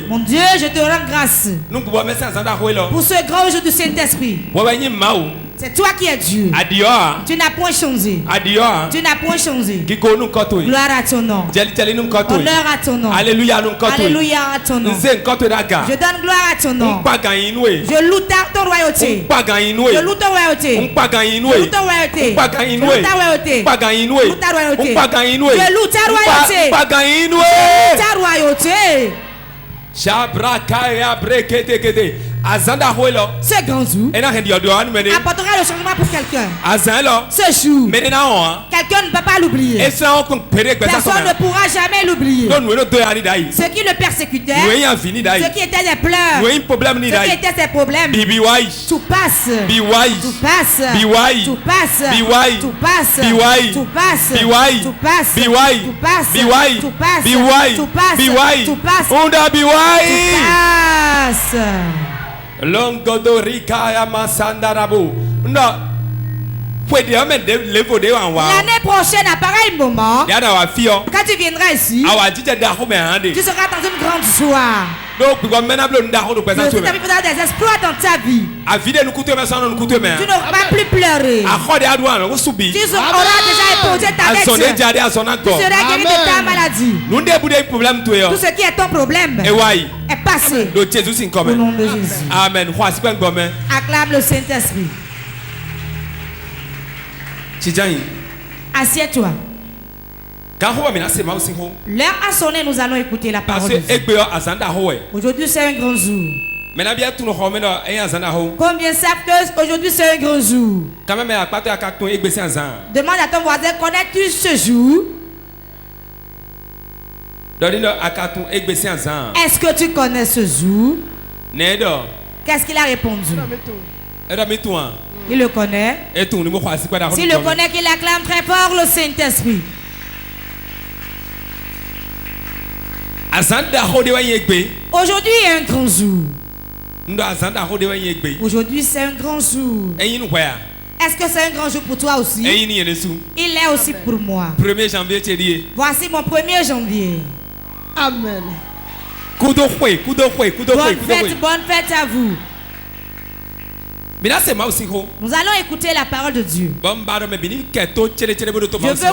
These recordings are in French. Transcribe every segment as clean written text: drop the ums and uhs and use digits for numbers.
Mon Dieu, je te rends grâce pour ce grand jour du Saint-Esprit. C'est toi qui es Dieu. Tu n'as point changé. Tu n'as point changé. Gloire à ton nom. Honneur à ton nom. Alléluia à ton nom. Je donne gloire à ton nom. Je loue ton royauté. Je loue ta royauté. Je loue ta royauté. Je loue ta royauté. Je loue ta royauté. Ta royauté. Ce grand jour apportera le changement pour quelqu'un. Ce jour, quelqu'un ne peut pas l'oublier. Personne ne pourra jamais l'oublier. Ceux qui le persécutaient, ceux qui étaient des pleurs, ceux qui étaient ses problèmes, tout passe. Tout passe. Tout passe. Tout passe. Tout passe. Tout passe. Tout passe. Tout passe. Tout passe. Tout passe. Longodorika ya masandarabu. Non. L'année prochaine, à pareil moment, quand tu viendras ici, tu seras dans une grande joie. Le Seigneur fera des exploits dans ta vie. Tu n'auras pas plus pleuré. Tu auras déjà épousé ta dette. Tu seras guéri de ta maladie. Tout ce qui est ton problème est passé. Au nom de Jésus. Amen. Acclame le Saint-Esprit. Assieds-toi. L'heure a sonné, nous allons écouter la parole de Dieu. Aujourd'hui c'est un grand jour. Combien savent qu'aujourd'hui c'est un grand jour? Demande à ton voisin, connais-tu ce jour? Est-ce que tu connais ce jour? Qu'est-ce qu'il a répondu? Il le connaît. S'il le connaît, qu'il acclame très fort le Saint-Esprit. Aujourd'hui est un grand jour. Aujourd'hui c'est un grand jour. Est-ce que c'est un grand jour pour toi aussi? Il est aussi pour moi. 1er janvier. Voici mon 1er janvier. Amen. Bonne fête à vous. Nous allons écouter la parole de Dieu. Je veux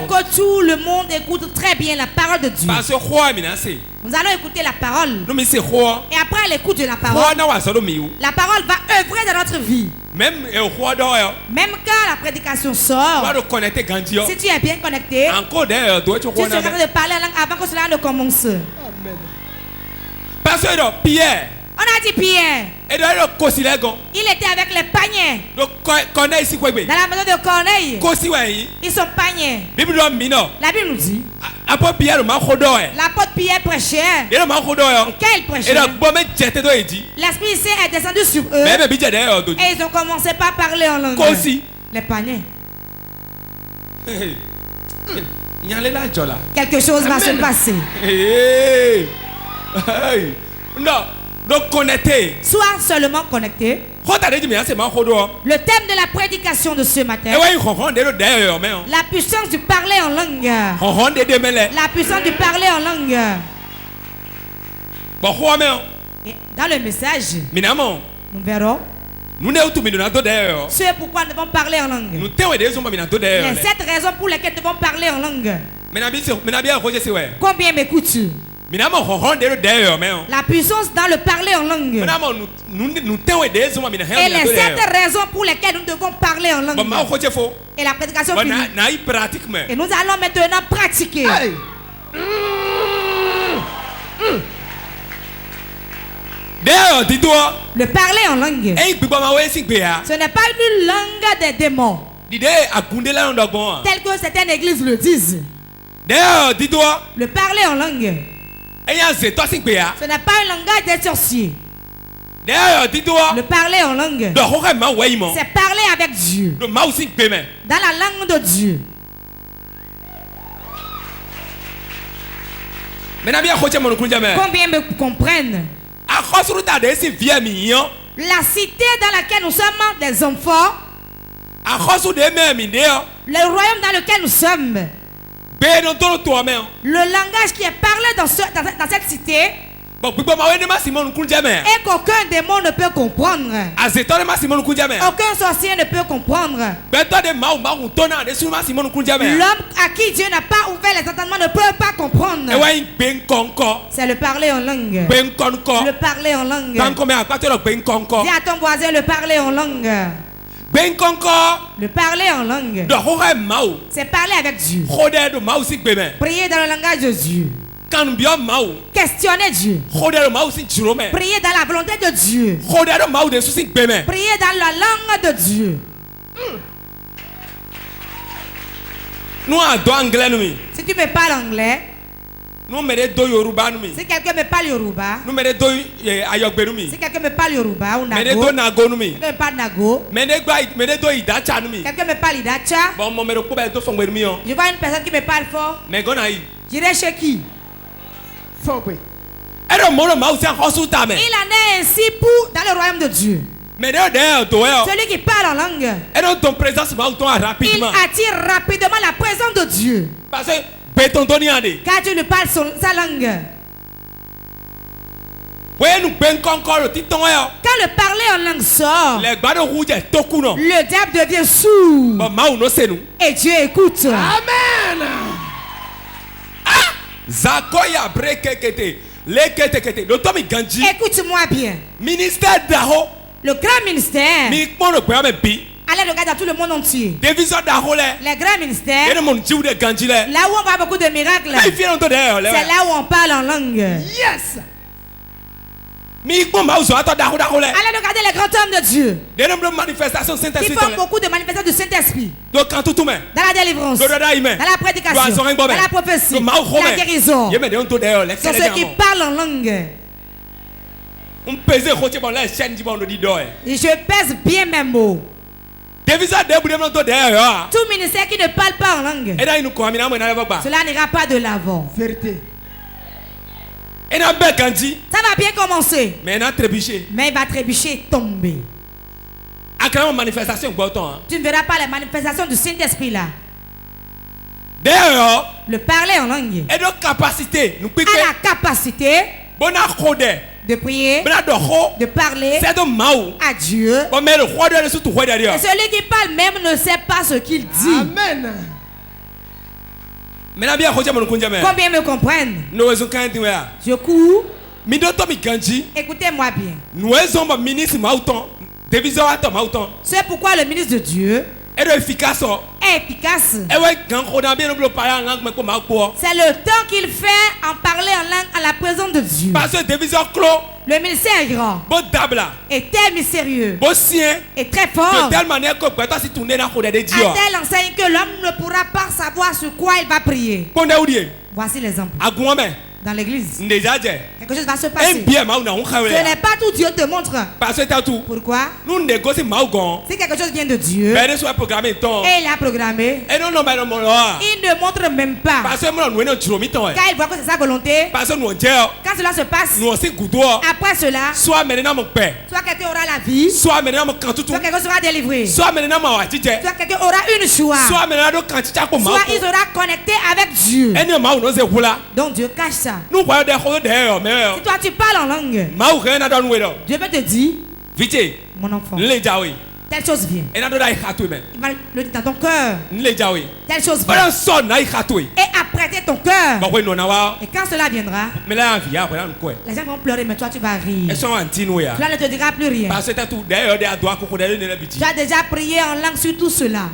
que tout le monde écoute très bien la parole de Dieu. Nous allons écouter la parole. Et après l'écoute de la parole, la parole va œuvrer dans notre vie. Même quand la prédication sort, si tu es bien connecté, tu seras en train de parler en langue avant que cela ne commence. Amen. Pierre. On a dit Pierre. Il était avec les paniers. Dans la maison de Corneille. Ils sont paniers. La Bible nous dit. L'apôtre Pierre prêchait. Quand il prêchait, l'Esprit Saint est descendu sur eux. Et ils ont commencé par parler en langue. Les paniers. Quelque chose va se passer. Non. Donc connecté. Sois seulement connecté. Le thème de la prédication de ce matin. La puissance du parler en langue. La puissance du parler en langue. Et dans le message, nous verrons. C'est pourquoi nous devons parler en langue. Les 7 raisons pour lesquelles nous devons parler en langue. Combien m'écoutes-tu? La puissance dans le parler en langue. Et les 7 raisons pour lesquelles nous devons parler en langue. Et la prédication finit. Et nous allons maintenant pratiquer. Le parler en langue. Ce n'est pas une langue des démons. Tel que certaines églises le disent. Le parler en langue. Ce n'est pas un langage des sorciers. Le parler en langue, c'est parler avec Dieu. Dans la langue de Dieu. Combien me comprennent? La cité dans laquelle nous sommes des enfants, le royaume dans lequel nous sommes, le langage qui est parlé dans cette cité, Et qu'aucun démon ne peut comprendre. Aucun sorcier ne peut comprendre. L'homme à qui Dieu n'a pas ouvert les entendements ne peut pas comprendre. C'est le parler en langue. Le parler en langue. Dis à ton voisin le parler en langue. Le parler en langue. C'est parler avec Dieu. Prier dans le langage de Dieu. Questionner Dieu. Prier dans la volonté de Dieu. Prier dans la langue de Dieu. Si tu me parles anglais, si quelqu'un me parle Yoruba, si quelqu'un me parle Yoruba ou Nago, quelqu'un me parle Nago, quelqu'un me parle Idacha, je vois une personne qui me parle fort, j'irai chez qui? Il en est ainsi pour dans le royaume de Dieu. Celui qui parle en langue, il attire rapidement la présence de Dieu. Car tu lui parles sa langue. Quand le parler en langue sort, le diable devient sourd. Et Dieu écoute. Amen. Écoute-moi bien. Ministère d'Aho. Le grand ministère. Allez regarder dans tout le monde entier. Les grands ministères. Là où on voit beaucoup de miracles. C'est là où on parle en langue. Yes. Allez regarder les grands hommes de Dieu. Ils font beaucoup de manifestations du Saint-Esprit. Dans la délivrance, dans la prédication, dans la prophétie, dans la guérison. C'est ceux qui parlent en langue. Et je pèse bien mes mots. Tout ministère qui ne parle pas en langue, cela n'ira pas de l'avant. Vérité. Ça va bien commencer. Mais il va trébucher et tomber. Tu ne verras pas les manifestations du Saint-Esprit là. Le parler en langue a la capacité de prier, de parler à Dieu. Et celui qui parle même ne sait pas ce qu'il dit. Amen. Combien me comprennent? Je cours. Écoutez-moi bien. C'est pourquoi le ministre de Dieu est efficace. C'est le temps qu'il fait en parler en langue à la présence de Dieu. Le ministère est grand, est très mystérieux, est très fort, à telle enseigne que l'homme ne pourra pas savoir sur quoi il va prier. Voici l'exemple. Dans l'église, quelque chose va se passer. Ce n'est pas tout Dieu te montre. Pourquoi? Si quelque chose vient de Dieu et il a programmé, il ne montre même pas. Car il voit que c'est sa volonté. Quand cela se passe, après cela, soit quelqu'un aura la vie, soit quelqu'un sera délivré, soit quelqu'un aura une joie, soit il sera connecté avec Dieu. Donc Dieu cache ça. Si toi tu parles en langue, Dieu peut te dire, mon enfant, telle chose vient. Il va le dire dans ton cœur. Telle chose vient. Et apprêter ton cœur. Et quand cela viendra, les gens vont pleurer, mais toi tu vas rire. Cela ne te dira plus rien. Tu as déjà prié en langue sur tout cela.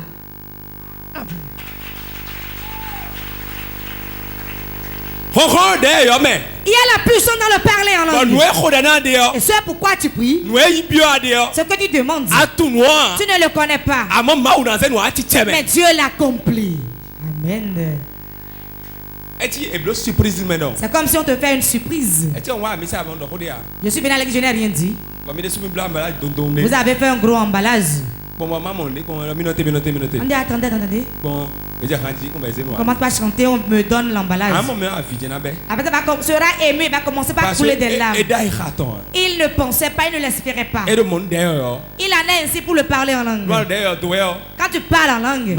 Il y a la puissance dans le parler en langue. Et c'est pourquoi tu pries. Ce que tu demandes, tu ne le connais pas. Mais Dieu l'accomplit. Amen. C'est comme si on te fait une surprise. Je suis venu à l'église, je n'ai rien dit. Vous avez fait un gros emballage. On dit attendez. Commence pas à chanter, on me donne l'emballage. Après ça sera ému, il va commencer par couler des larmes. Il ne pensait pas, il ne l'espérait pas. Il en est ainsi pour le parler en langue. Quand tu parles en langue,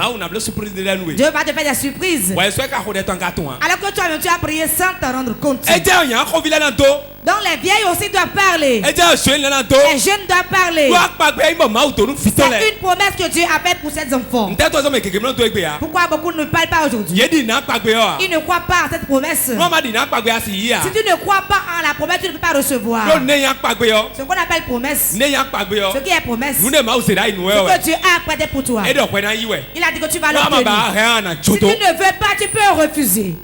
Dieu va te faire des surprises. Alors que toi-même tu as prié sans te rendre compte. Donc les vieilles aussi doivent parler. Les jeunes doivent parler. C'est une promesse que Dieu a faite pour ces enfants. Pourquoi beaucoup ne parlent pas aujourd'hui? Ils ne croient pas à cette promesse. Si tu ne crois pas en la promesse, tu ne peux pas recevoir. Ce qu'on appelle promesse. Ce qui est promesse. Ce que Dieu a prêté pour toi. Il a dit que tu vas l'obtenir. Si tu ne veux pas, tu peux refuser.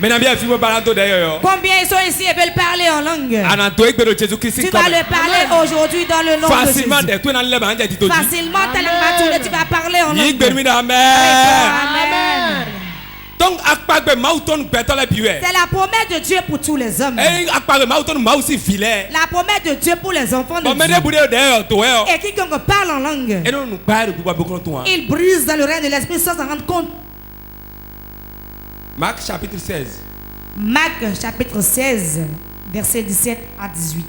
Combien ils sont ici et veulent parler en langue? Tu vas le parler aujourd'hui dans le nom de Jésus. Facilement, tellement tu vas parler en langue. Amen. C'est la promesse de Dieu pour tous les hommes. La promesse de Dieu pour les enfants de Dieu. Et quiconque parle en langue, il brise dans le règne de l'esprit sans s'en rendre compte. Marc chapitre 16. Marc chapitre 16, versets 17 à 18.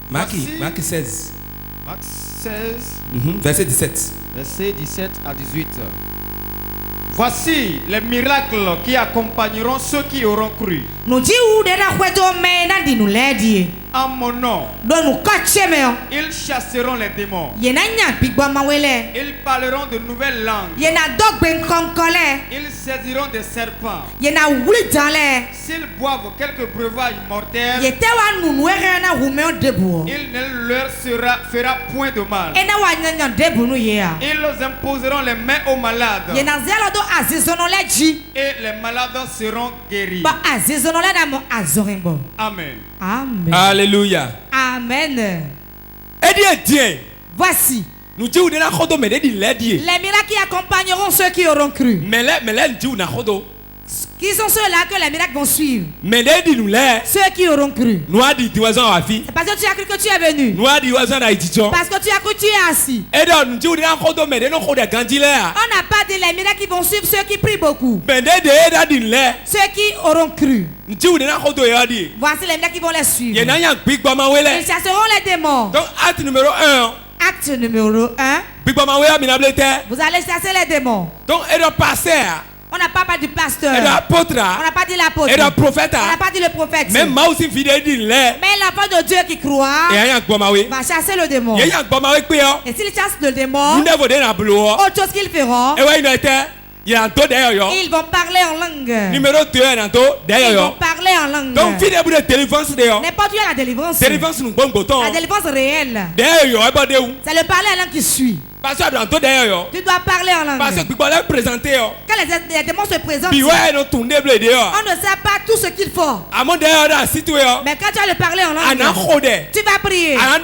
Marc 16. Marc 16. Verset 17. Verset 17 à 18. Voici les miracles qui accompagneront ceux qui auront cru. En mon nom, ils chasseront les démons. Ils parleront de nouvelles langues. Ils saisiront des serpents. S'ils boivent quelques breuvages mortels, il ne leur fera point de mal. Ils imposeront les mains aux malades. Et les malades seront guéris. Amen. Amen. Alléluia. Amen. Voici les miracles qui accompagneront ceux qui auront cru. Qui sont ceux-là que les miracles vont suivre? Ceux qui auront cru. Parce que tu as cru que tu es venu. Parce que tu as cru que tu es assis. On n'a pas dit les miracles qui vont suivre ceux qui prient beaucoup. Ceux qui auront cru. Voici les miracles qui vont les suivre. Ils chasseront les démons. Donc acte numéro 1. Acte numéro 1. Vous allez chasser les démons. Donc et le pasteur. On n'a pas parlé du pasteur. Et l'apôtre. On n'a pas dit l'apôtre. Et le prophète. On n'a pas dit le prophète. Même moi aussi fidèle. Mais l'enfant de Dieu qui croit va chasser le démon. Et s'il chasse le démon, autre chose qu'ils feront, ils vont parler en langue. Numéro 2, ils vont parler en langue. Donc, n'importe où la délivrance. La délivrance réelle. C'est le parler en langue qui suit. Tu dois parler en langue. Quand les démons se présentent, on ne sait pas tout ce qu'il faut. Mais quand tu vas le parler en langue, tu vas prier. Tu vas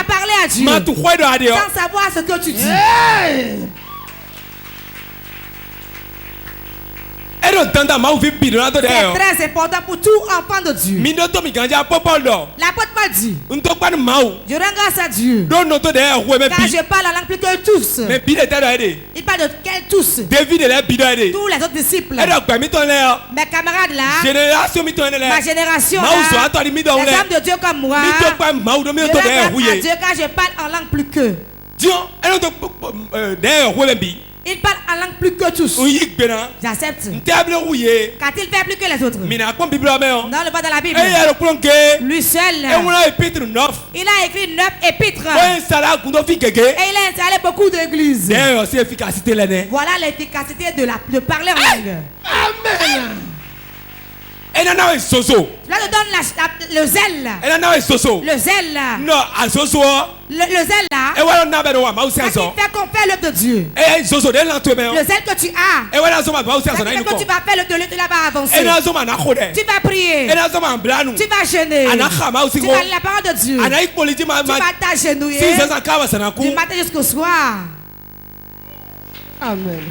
parler à Dieu sans savoir ce que tu dis. C'est très important pour tout enfant de Dieu. L'apôtre Paul dit, je rends grâce à Dieu car je parle la langue plus que tous. Il parle de quels tous? Tous les autres disciples. Mes camarades là, ma génération là, les hommes de Dieu comme moi, je rends grâce à Dieu car je parle en langue plus que. Il parle en langue plus que tous. J'accepte. Qu'a-t-il fait plus que les autres? Non, le pas dans la Bible. Lui seul. Il a écrit 9 épîtres. Et il a installé beaucoup d'églises. Voilà l'efficacité de parler en langue. Amen. Là, je donne le zèle. Le zèle. Non, le zèle là. Ça qui fait qu'on fait l'œuvre de Dieu. Le zèle que tu as. Ça qui fait que tu vas faire l'œuvre de Dieu, tu vas avancer. Tu vas prier. Tu vas jeûner. Tu vas lire la parole de Dieu. Tu vas t'agenouiller du matin jusqu'au soir. Amen.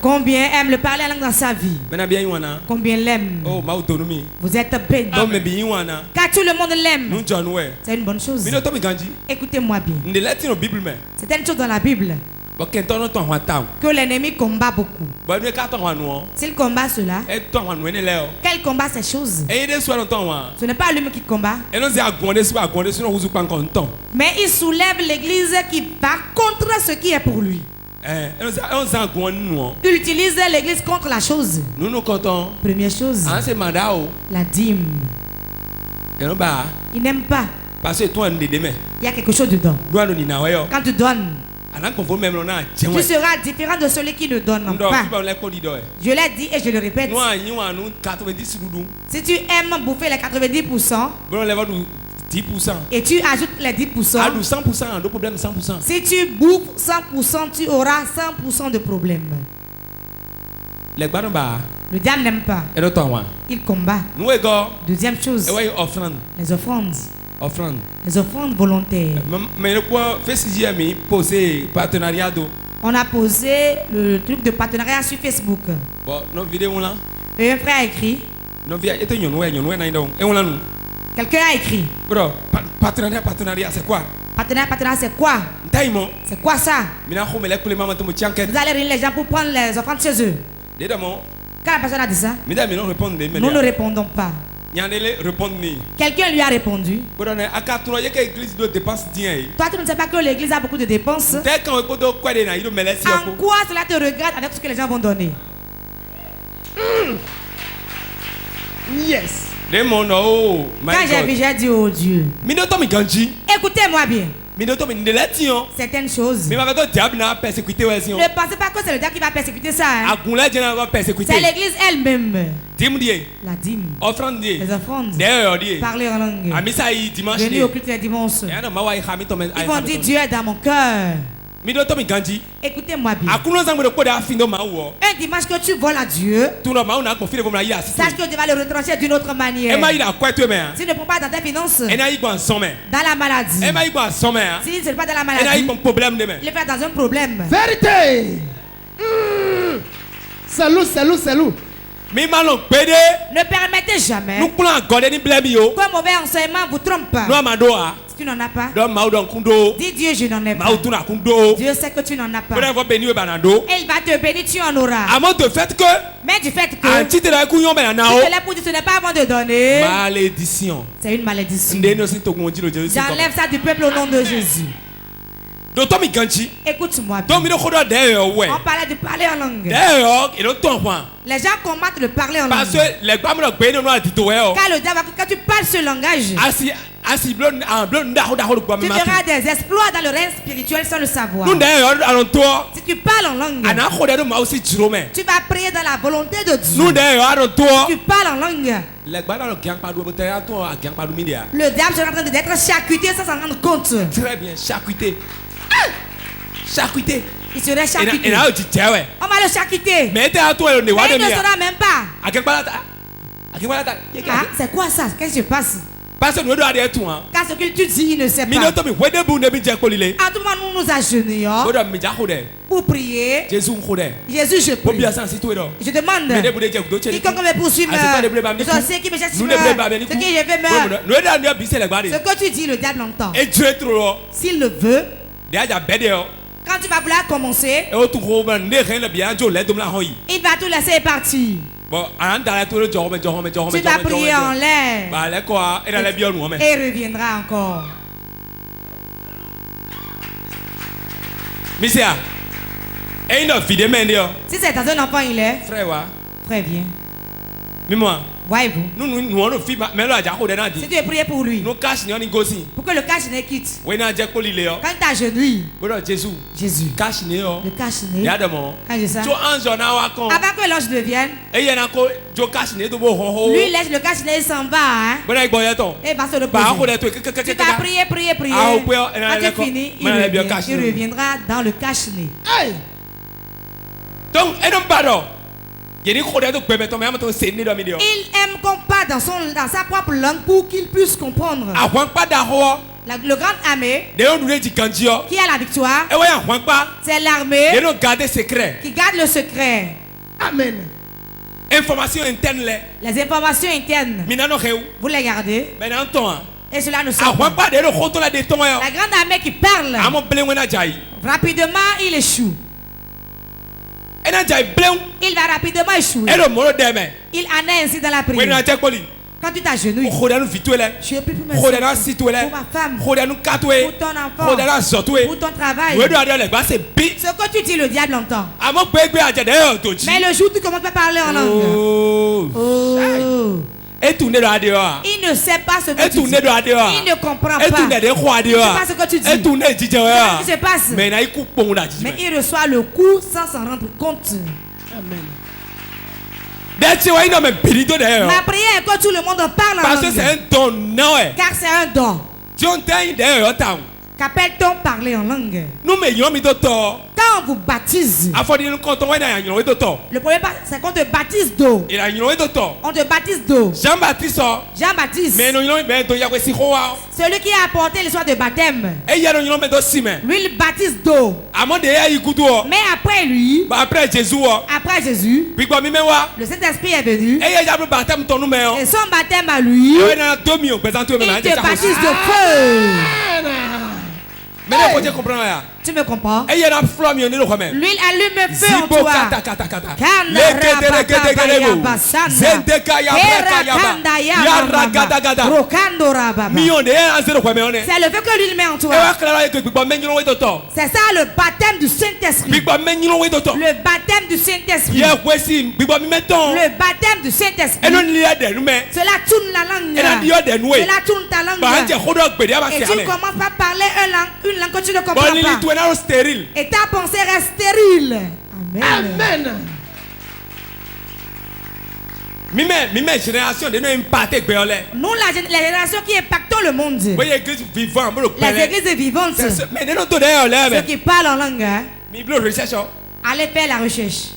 Combien aime le parler la langue dans sa vie? Combien l'aime? Vous êtes bénis. Car tout le monde l'aime. C'est une bonne chose. Écoutez-moi bien. C'est une chose dans la Bible que l'ennemi combat beaucoup. S'il combat cela, quel combat ces choses? Ce n'est pas lui qui combat, mais il soulève l'église qui va contre ce qui est pour lui. Il utilise l'église contre la chose. Première chose, la dîme. Il n'aime pas. Parce que toi, il y a quelque chose dedans. Quand tu donnes, tu seras différent de celui qui ne donne pas. Je l'ai dit et je le répète. Si tu aimes bouffer les 90%, et tu ajoutes les 10%, si tu bouffes 100%, tu auras 100% de problèmes. Le diable n'aime pas. Il combat. Deuxième chose, les offrandes. Les offrandes volontaires. On a posé le truc de partenariat sur Facebook. Et un frère a écrit. Quelqu'un a écrit. Partenariat, c'est quoi? Partenariat, c'est quoi? C'est quoi ça? Vous allez réunir les gens pour prendre les offrandes chez eux. Quand la personne a dit ça, nous ne répondons pas. Quelqu'un lui a répondu. Toi, tu ne sais pas que l'église a beaucoup de dépenses. En quoi cela te regarde avec ce que les gens vont donner? Yes. Quand j'ai vu, j'ai dit oh Dieu. Écoutez-moi bien. Certaines choses. Ne pensez pas que c'est le diable qui va persécuter ça. Hein? C'est l'église elle-même. La dîme. Les offrandes. Parler en langue. Venir au culte les dimanches. Ils vont dire Dieu est dans mon cœur. Écoutez-moi bien. Un dimanche que tu voles à Dieu, sache que Dieu va le retrancher d'une autre manière. Si tu ne prends pas dans tes finances, dans la maladie, si ce n'est pas dans la maladie, il est fait dans un problème. Vérité. Salut. Ne permettez jamais qu'un mauvais enseignement vous trompe. Si tu n'en as pas, dis Dieu, je n'en ai pas. Dieu sait que tu n'en as pas. Et il va te bénir, tu en auras. Mais du fait que si tu l'as pour dire ce n'est pas avant de donner, malédiction. C'est une malédiction. J'enlève ça du peuple au nom de Jésus. Écoute-moi bien. On parlait de parler en langue. Les gens combattent de parler en langue. Car le diable, quand tu parles ce langage, tu feras des exploits dans le règne spirituel sans le savoir. Si tu parles en langue, tu vas prier dans la volonté de Dieu. Si tu parles en langue, le diable sera en train d'être charcuté sans s'en rendre compte. Très bien, charcuté. Il serait charcuté. On va le charcuter. Mais il ne saura même pas. C'est quoi ça? Qu'est-ce qui se passe? Car ce que tu dis, il ne sait pas. À tout moment, nous nous agenouillons pour prier. Jésus, je prie. Je demande quiconque me poursuit, le sorcier qui me cherche, ce qui je vais meurtre. Ce que tu dis, le diable entend. S'il le veut, quand tu vas vouloir commencer, il va tout laisser partir. Tu vas prier en l'air et il reviendra encore. Si c'est dans un enfant, il est. Frère, viens. Voyez-vous. Si tu es prié pour lui, pour que le cache-nez quitte. Quand tu agenouilles, Jésus, le cache-nez, quand je sens, avant que l'ange ne vienne, lui laisse le cache-nez, il s'en va. Hein? Et il va se reposer. Tu vas prier. Quand tu finis, il reviendra dans le cache-nez. Donc, il aime qu'on parle dans sa propre langue pour qu'il puisse comprendre. Le grand armée qui a la victoire, c'est l'armée qui garde le secret. Amen. Information interne. Les informations internes, vous les gardez. Et cela ne sort pas. La grande armée qui parle, rapidement il échoue. Il va rapidement échouer. Il en est ainsi dans la prière. Quand tu t'agenouilles, je prie pour mes pour ma femme, pour ton enfant, pour ton travail. Ce que tu dis, le diable entend. Mais le jour où tu commences à parler en langue, il ne sait pas ce que tu dis. Il ne comprend pas. Il ne sait pas ce que tu dis. Ce qui se passe. Mais il reçoit le coup sans s'en rendre compte. Amen. Ma prière est que tout le monde parle en langue. Parce que c'est un don. Car c'est un don. Qu'appelle-t-on parler en langue? Quand on vous baptise, le premier pas, c'est qu'on te baptise d'eau. On te baptise d'eau. Jean-Baptiste, celui qui a apporté le soin de baptême, lui il baptise d'eau. Mais après lui, après Jésus, le Saint-Esprit est venu. Et son baptême à lui, il te baptise de feu. Tu me comprends? L'huile allume feu en toi. C'est le feu que l'huile met en toi. C'est ça le baptême du Saint-Esprit. Le baptême du Saint-Esprit. Le baptême du Saint-Esprit. Cela tourne la langue. Cela tourne ta langue. Et tu commences à parler une langue que tu ne comprends pas. Et ta pensée reste stérile. Amen. Amen. Nous, la génération qui impactons le monde. Les églises vivantes. Ceux qui parlent en langue. Allez faire la recherche.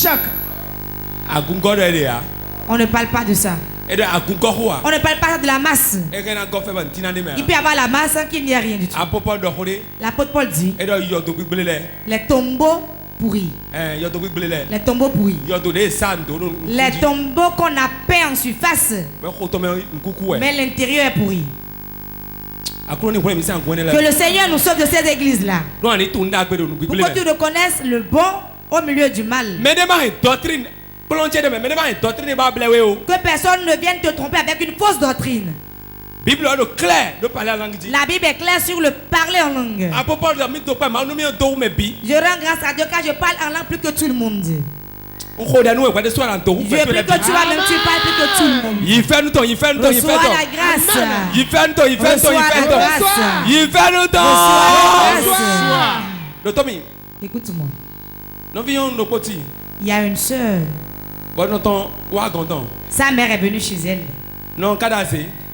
Chaque. On ne parle pas de ça. On ne parle pas de la masse. Il peut y avoir la masse qui n'y a rien du tout. L'apôtre Paul dit les tombeaux pourris. Les tombeaux pourris. Les tombeaux qu'on a peints en surface. Mais l'intérieur est pourri. Que le Seigneur nous sauve de ces églises-là. Pour que tu reconnaisses le bon au milieu du mal. Que personne ne vienne te tromper avec une fausse doctrine. La Bible est claire sur le parler en langue. Je rends grâce à Dieu car je parle en langue plus que tout le monde. Je prie que tu vas même tu parles plus que tout le monde. Reçois la grâce. Reçois la grâce. Écoute-moi. Il y a une sœur. Sa mère est venue chez elle.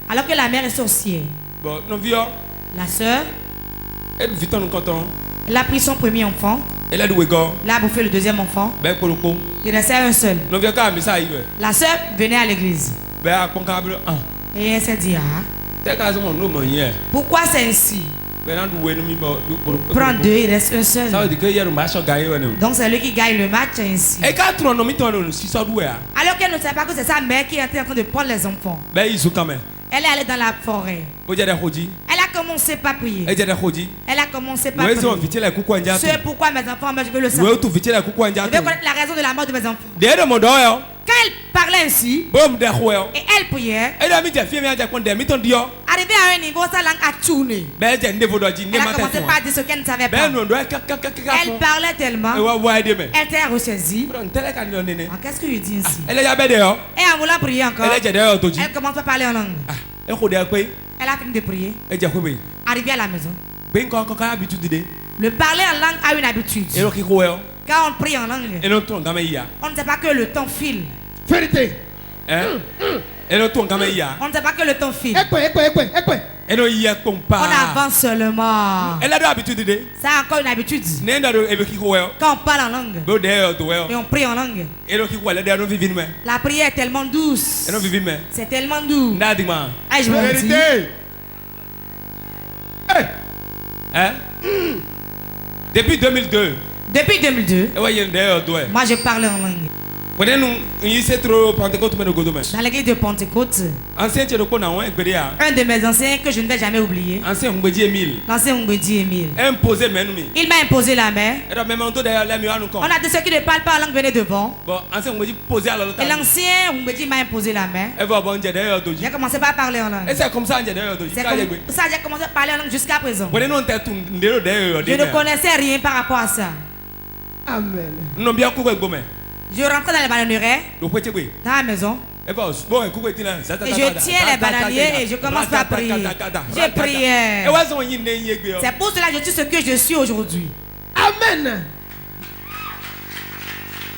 Alors que la mère est sorcière. La sœur, elle a pris son premier enfant. Elle a bouffé le deuxième enfant. Il restait un seul. La sœur venait à l'église. Et elle s'est dit, pourquoi c'est ainsi? Prends deux, il reste un seul. Donc c'est lui qui gagne le match ainsi. Alors qu'elle ne sait pas que c'est sa mère qui est en train de prendre les enfants. Elle est allée dans la forêt. Elle a commencé par prier. Elle a commencé par prier. C'est pourquoi mes enfants, moi je veux le savoir. Je veux connaître la raison de la mort de mes enfants. Quand elle parlait ainsi, et elle priait, arrivée à un niveau, sa langue a tourné. Elle a commencé par dire ce qu'elle ne savait pas. Elle parlait tellement. Elle était ressaisie. Qu'est-ce que je dis ici? Et en voulant prier encore, elle commence à parler en langue. Elle a fini de prier. Arrivée à la maison. Le parler en langue a une habitude. Quand on prie en langue, on ne sait pas que le temps file. Vérité. On ne sait pas que le temps file. On avance seulement. Ça a encore une habitude. Quand on parle en langue et on prie en langue, la prière est tellement douce. C'est tellement doux. Ah, je vous dis. Depuis 2002. Moi je parle en langue. Dans l'église de Pentecôte, un de mes anciens que je ne vais jamais oublier, l'ancien Mbedi Émile, il m'a imposé la main. On a de ceux qui ne parlent pas en langue, venez devant. Et l'ancien Mbedi m'a imposé la main. J'ai commencé par parler en langue. C'est comme ça que j'ai commencé à parler en langue jusqu'à présent. Je ne connaissais rien par rapport à ça. Amen. Je rentre dans les bananières, dans la maison, et je tiens les bananiers et je commence par prier. Je priais. C'est pour cela que je suis ce que je suis aujourd'hui. Amen.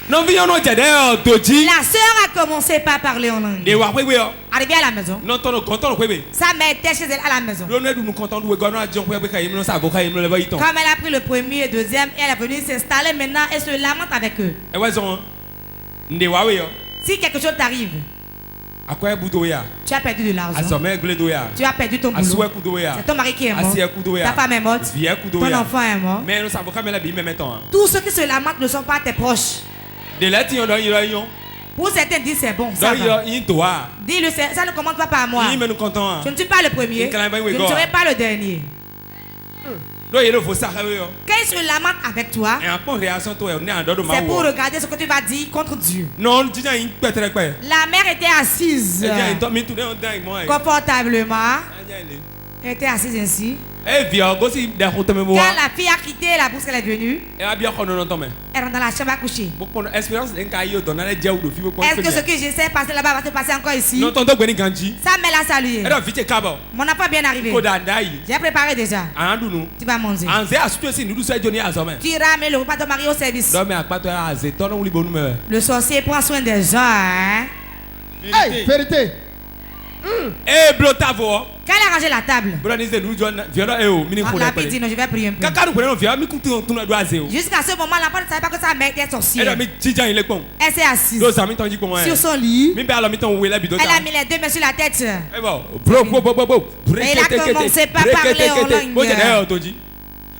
La sœur a commencé par parler en langue. Arrivée à la maison, sa mère était chez elle à la maison. Comme elle a pris le premier et deuxième, elle est venue s'installer maintenant et se lamente avec eux. Si quelque chose t'arrive, tu as perdu de l'argent, tu as perdu ton boulot, c'est ton mari qui est mort, ta femme est morte, ton enfant est mort. Tous ceux qui se lamentent ne sont pas tes proches. Pour certains disent c'est bon, ça va. Dis-le, ça ne commande pas par moi. Je ne suis pas le premier, je ne serai pas le dernier. Quand ils se lamentent avec toi, c'est pour regarder ce que tu vas dire contre Dieu. La mère était assise confortablement. Elle était assise ainsi. Quand la fille a quitté la bourse qu'elle est venue, elle rentre dans la chambre à coucher. Est-ce que ce que je sais passer là-bas va se passer encore ici? Sa mère l'a salué. Mon enfant est bien arrivé. J'ai préparé déjà. Tu vas manger. Tu ramènes le repas de ton mari au service. Le sorcier prend soin des gens. Hein? Hey, vérité. Quand elle a rangé la table, la fille dit non, je vais prier un peu. Jusqu'à ce moment, l'enfant ne savait pas que sa mère était sorcière. Elle s'est assise sur son lit. Elle a mis les deux mains sur la tête. Et il a commencé par parler en langue.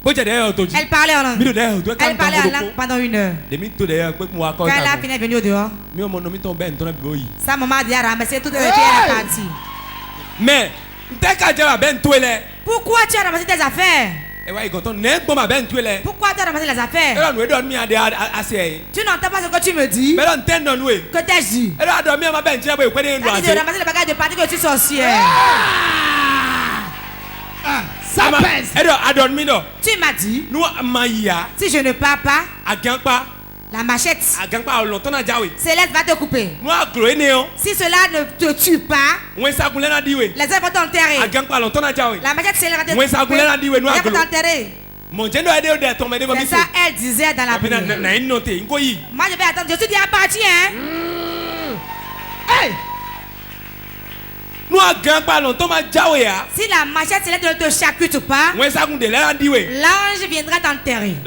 Elle parlait en langue. Elle parlait en langue pendant 1 heure. Quand elle a fini, elle est venue au dehors. Sa maman a dit à ramasser tout et elle est partie. Mais pourquoi tu as ramassé tes affaires? Pourquoi tu as ramassé les affaires? Tu n'entends pas ce que tu me dis? Que t'ai-je dit? Tu as dit de ramasser le bagage de partir que tu es sorcière. Ça pèse. Tu m'as dit, si je ne pars pas, la machette céleste va te couper. Si cela ne te tue pas, les hommes vont t'enterrer. La machette céleste va te couper. Les hommes vont t'enterrer. C'est ça, elle disait dans la prière. Moi, je vais attendre. Je suis déjà parti, hein? Hey! Si la machette céleste ne te charcute pas, l'ange viendra t'enterrer.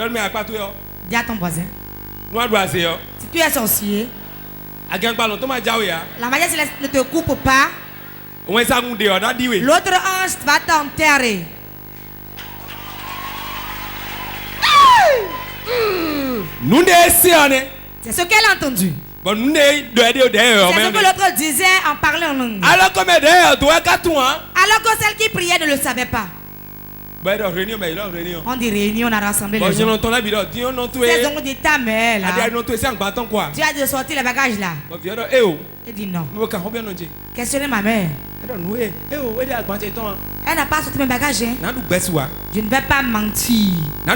Dis à ton voisin. Si tu es sorcier, la machette céleste ne te coupe pas, l'autre ange va t'enterrer. C'est ce qu'elle a entendu. C'est ce que l'autre disait en parlant en langue. Alors que celle qui priait ne le savait pas. On dit réunion, on a rassemblé les gens. C'est donc dit ta mère là. Tu as de sortir les bagages là. Elle dit non. Questionnez ma mère. Elle n'a pas sorti mes bagages. Hein? Je ne vais pas mentir. Je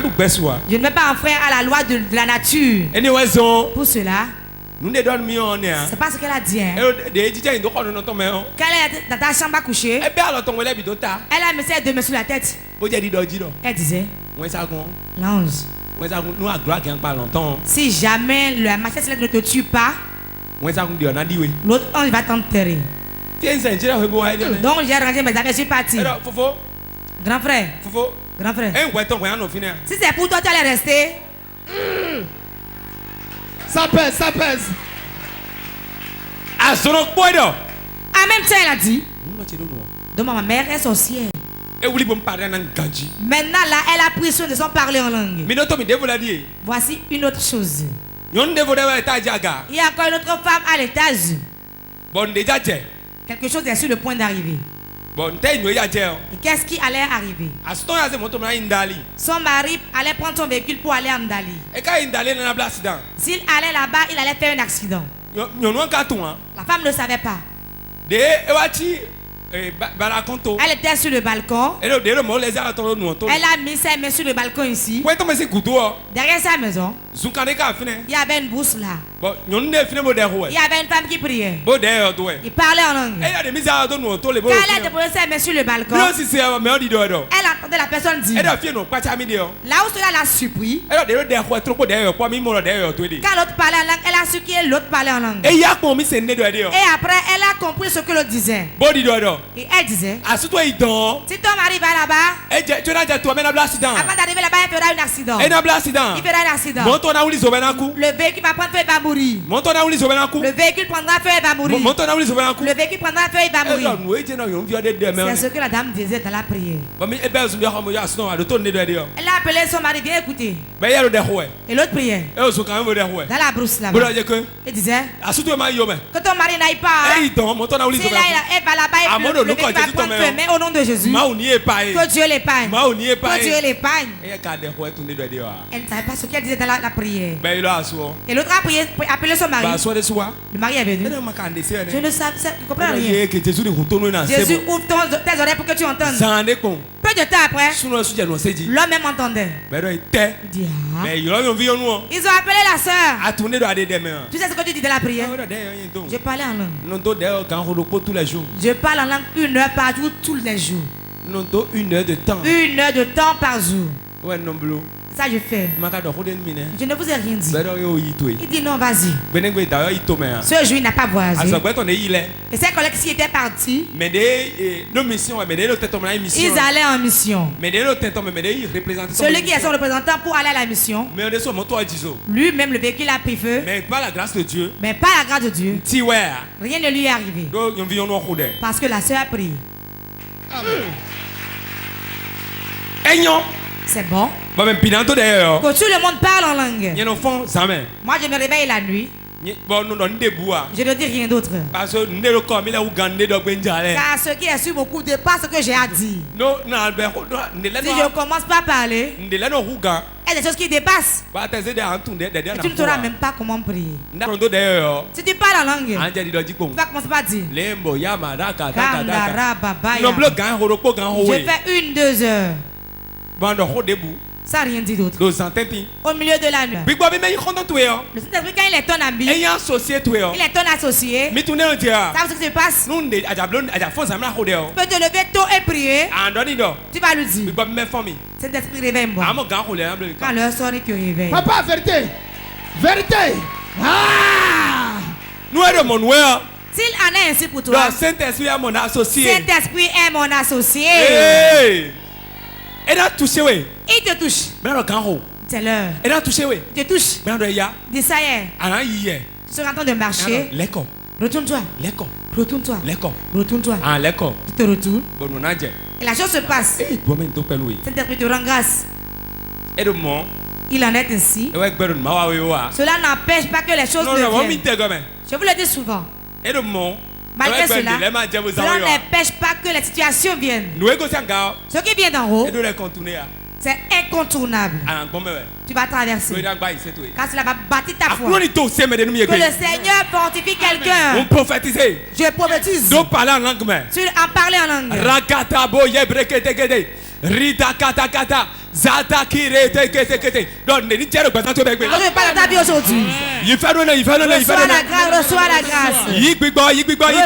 ne vais pas enfreindre à la loi de la nature. Pour cela, c'est pas ce qu'elle a dit. Hein? Quand elle est dans ta chambre à coucher, elle a mis ses deux mains sur la tête. Elle disait, l'ange, si jamais la machette céleste ne te tue pas, l'autre ange va t'enterrer. Donc j'ai rangé mes affaires, je suis parti. Grand frère, grand frère, si c'est pour toi, tu allais rester. Ça pèse, ça pèse. En même temps, elle a dit, donc ma mère est sorcière. Maintenant là, elle a pris soin de son parler en langue. Voici une autre chose. Il y a encore une autre femme à l'étage. Bon, déjà, quelque chose est sur le point d'arriver. Bon, et qu'est-ce qui allait arriver? Son mari allait prendre son véhicule pour aller en Ndali. S'il allait là-bas, il allait faire un accident. La femme ne savait pas. Elle était sur le balcon. Elle a mis ses mains sur le balcon ici. Derrière sa maison, il y avait une bourse là. Il y avait une femme qui priait. Il parlait en langue. Quand elle a déposé ses mains sur le balcon, elle entendait la personne dire. Là où cela l'a surpris, quand l'autre parlait en langue, elle a su que l'autre parlait en langue. Et après, elle a compris ce que l'autre disait. Et elle disait, si ton mari va là-bas, avant d'arriver là-bas, il fera un accident. Il fera un accident. Le véhicule va prendre feu, il va mourir. Le véhicule prendra feu, il va mourir. Le véhicule prendra feu, il va mourir. C'est ce que la dame disait dans la prière. Elle a appelé son mari, viens écouter. Et l'autre priait. Dans la brousse là-bas. Il disait, que ton mari n'aille pas. S'il va là-bas, le véhicule va prendre feu, mais au nom de Jésus, que Dieu l'épargne. Que Dieu l'épargne. Elle ne savait pas ce qu'elle disait dans la prière. Et l'autre a prié, appelé son mari. Le mari est venu. Je ne savais, tu comprends rien. Jésus ouvre tes oreilles pour que tu entendes. Peu de temps après, l'homme même entendait. Il dit, ils ont appelé la soeur. Tu sais ce que tu dis dans la prière? Je parlais en langue. Je parle en langue 1 heure par jour, tous les jours. 1 heure de temps. 1 heure de temps par jour. Ça je fais. Je ne vous ai rien dit. Il dit non, vas-y. Ce jour il n'a pas voyagé. Et ses collègues qui étaient partis, ils allaient en mission. Celui qui est son représentant pour aller à la mission, lui-même le véhicule a pris feu. Mais pas la grâce de Dieu. Rien ne lui est arrivé. Parce que la sœur a prié. C'est bon. Quand tout le monde parle en langue. Moi je me réveille la nuit. Je ne dis rien d'autre. Car ce qui est sur mon cou dépasse ce que j'ai à dire. Si je commence pas à parler, il y a des choses qui dépassent. Et tu ne sauras même pas comment prier. Si tu parles en langue, tu vas commencer par dire je fais 1-2 heures. Ça rien dit d'autre. Au milieu de la nuit. Le Saint-Esprit, quand il est ton ami, il est ton associé. Ça veut ce qui se passe. Tu peux te lever tôt et prier. Tu vas lui dire Saint-Esprit, réveille-moi. Quand l'heure sonne, tu réveilles. Papa, vérité. Vérité. Nous sommes mon ouer. S'il en est ainsi pour toi, Saint-Esprit est mon associé. Saint-Esprit est mon associé. Hey. Il te touche. C'est l'heure. Il te touche. Dis ça y est. Tu seras en train de marcher. Retourne-toi. Retourne-toi. Retourne-toi. Tu te retournes. Et la chose se passe. Saint-Esprit te rend grâce. Il en est ainsi. Cela n'empêche pas que les choses ne viennent. Je vous le dis souvent. Malgré cela, cela n'empêche pas que les situations viennent. Ce qui vient d'en haut, c'est incontournable. Tu vas traverser. Car cela va bâtir ta foi. Que le Seigneur fortifie quelqu'un. Je prophétise. Donc parler en langue. Tu en parler en langue. Rita kata kata zata kirete kete kete. Donc ne dis pas que tu es je parle de ta vie aujourd'hui. Reçois la grâce, reçois la grâce.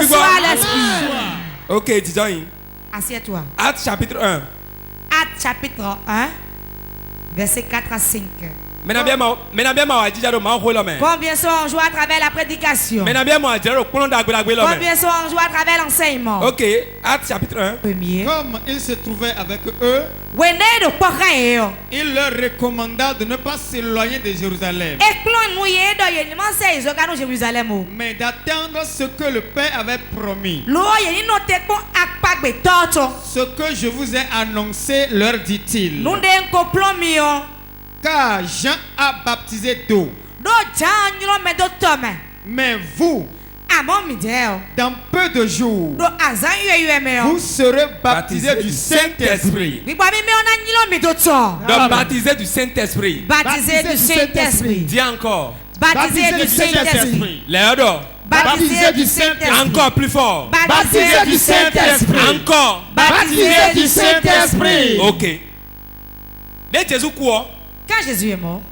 Reçois l'esprit. Ok, disons. Assieds-toi. Actes chapitre 1. Actes chapitre 1, versets 4 à 5. Combien sont en joie à travers la prédication? Combien sont en joie à travers l'enseignement? Ok, Actes chapitre 1. Premier. Comme il se trouvait avec eux, il leur recommanda de ne pas s'éloigner de Jérusalem, mais d'attendre ce que le Père avait promis. Ce que je vous ai annoncé, leur dit-il. Car Jean a baptisé d'eau, Mais vous, dans peu de jours, vous serez baptisés du Saint-Esprit. Baptisés du Saint-Esprit. Baptisés du Saint-Esprit. Dis encore. Baptisés du Saint-Esprit. Baptisés du Saint-Esprit. Encore plus fort. Baptisés du Saint-Esprit. Encore. Baptisés du Saint-Esprit. Ok. Quand Jésus est mort,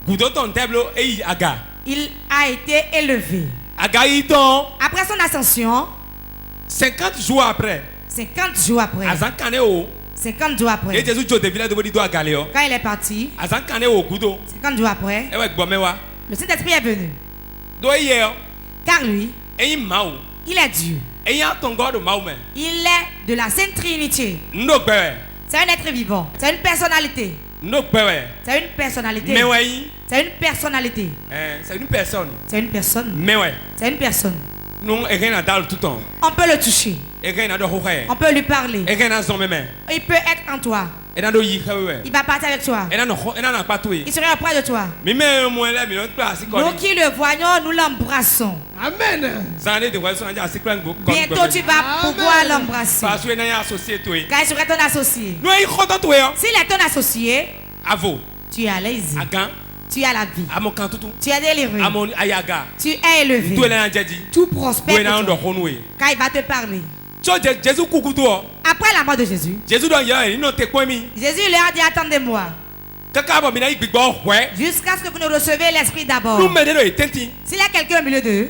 il a été élevé. Après son ascension, 50 jours après. 50 jours après. 50 jours après. Quand il est parti, 50 jours après, le Saint-Esprit est venu. Car lui, il est Dieu. Il est de la Sainte Trinité. C'est un être vivant. C'est une personnalité. C'est une personnalité. C'est une personnalité. C'est une personne. C'est une personne. C'est une personne. On peut le toucher. On peut lui parler. Il peut être en toi. Il va partir avec toi. Il sera auprès de toi. Nous qui le voyons, nous l'embrassons. Amen. Bientôt tu vas pouvoir l'embrasser. Car il sera ton associé. S'il est ton associé, tu es à l'aise. Tu as la vie. Tu es délivré. Tu es élevé. Tout prospère. Quand il va te parler. Après la mort de Jésus, Jésus leur a dit attendez-moi. Jusqu'à ce que vous ne recevez l'Esprit d'abord. S'il y a quelqu'un au milieu d'eux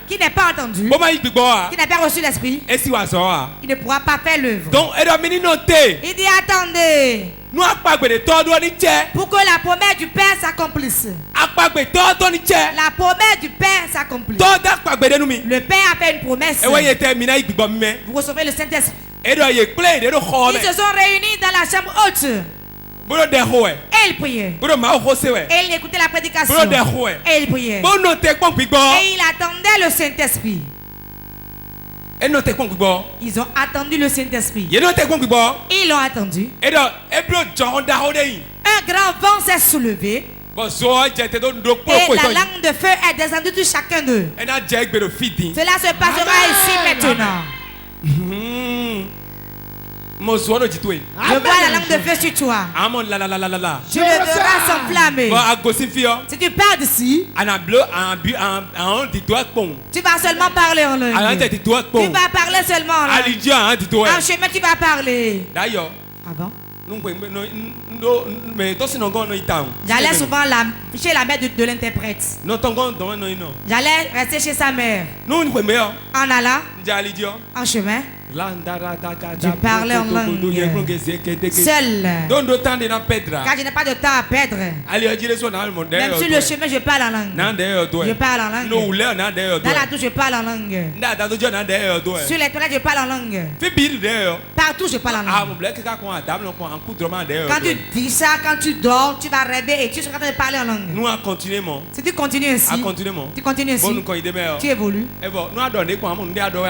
qui n'est pas entendu, qui n'a pas reçu l'Esprit, il ne pourra pas faire l'œuvre. Il dit attendez, pour que la promesse du Père s'accomplisse. La promesse du Père s'accomplisse. Le Père a fait une promesse. Vous recevez le Saint-Esprit. Ils se sont réunis dans la chambre haute. Et il priait. Et il écoutait la prédication. Et il priait. Et il attendait le Saint-Esprit. Ils ont attendu le Saint-Esprit. Ils l'ont attendu. Un grand vent s'est soulevé. Et la langue de feu est descendue sur chacun d'eux. Cela se passera ici maintenant. Je vois la langue de feu sur toi. Tu le verras s'enflammer. Si tu pars d'ici, tu vas seulement parler en langue. Tu vas parler seulement en langue. En chemin, tu vas parler. Avant. J'allais souvent chez la mère de l'interprète. J'allais rester chez sa mère. En allant, en chemin, je parlais en langue seul. Car je n'ai pas de temps à perdre. Même sur le chemin, je parle en langue. Je parle en langue. Dans la douche, je parle en langue. Sur les toilettes, je parle en langue. Partout, je parle en langue. Quand tu dis ça, quand tu dors, tu vas rêver et tu seras en train de parler en langue. Si tu continues ainsi, tu évolues.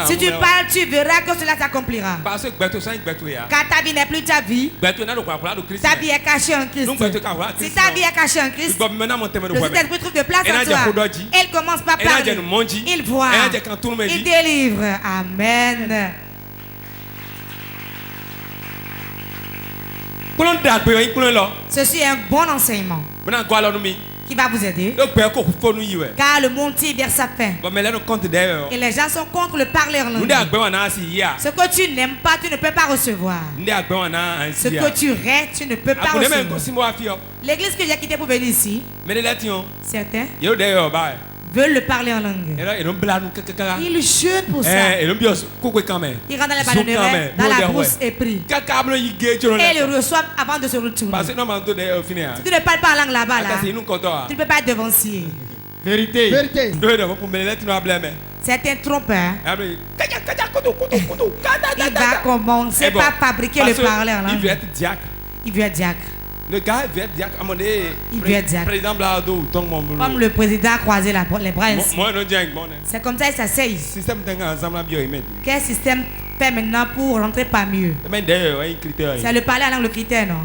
Si tu parles, tu verras que cela s'accomplira. Car ta vie n'est plus ta vie. Ta vie est cachée en Christ. Si ta vie est cachée en Christ, le Saint-Esprit trouve de place en toi. Il commence par parler. Il voit. Il délivre. Amen. Ceci est un bon enseignement qui va vous aider. Car le monde tire vers sa fin. Et les gens sont contre le parler en langue. Ce que tu n'aimes pas, tu ne peux pas recevoir. Ce que tu rêves, tu ne peux pas recevoir. L'église que j'ai quittée pour venir ici, certains veulent le parler en langue. Ils jeûnent pour ça. Ils rentrent dans les ballonneries, dans la brousse et prient. Et ils le reçoivent avant de se retourner. Si tu ne parles pas en langue là-bas, tu ne peux pas être devancier. Vérité. C'est un trompeur. Il va commencer par fabriquer le parler en langue. Il veut être diacre. Le gars veut être diacre. Il veut être diacre. Comme le président a croisé les bras ainsi. C'est comme ça qu'il s'asseye. Quel système fait maintenant pour rentrer pas mieux? C'est le parler en langue le critère, non?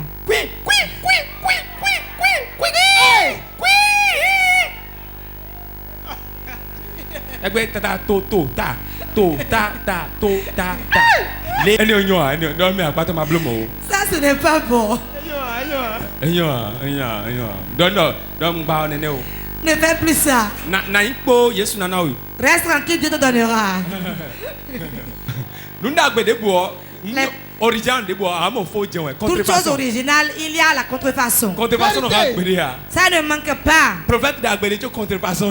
Ça, ce n'est pas bon. Ne fais plus ça. Reste tranquille, Dieu te donnera. Toute chose originale, il y a la contrefaçon. Ça ne manque pas.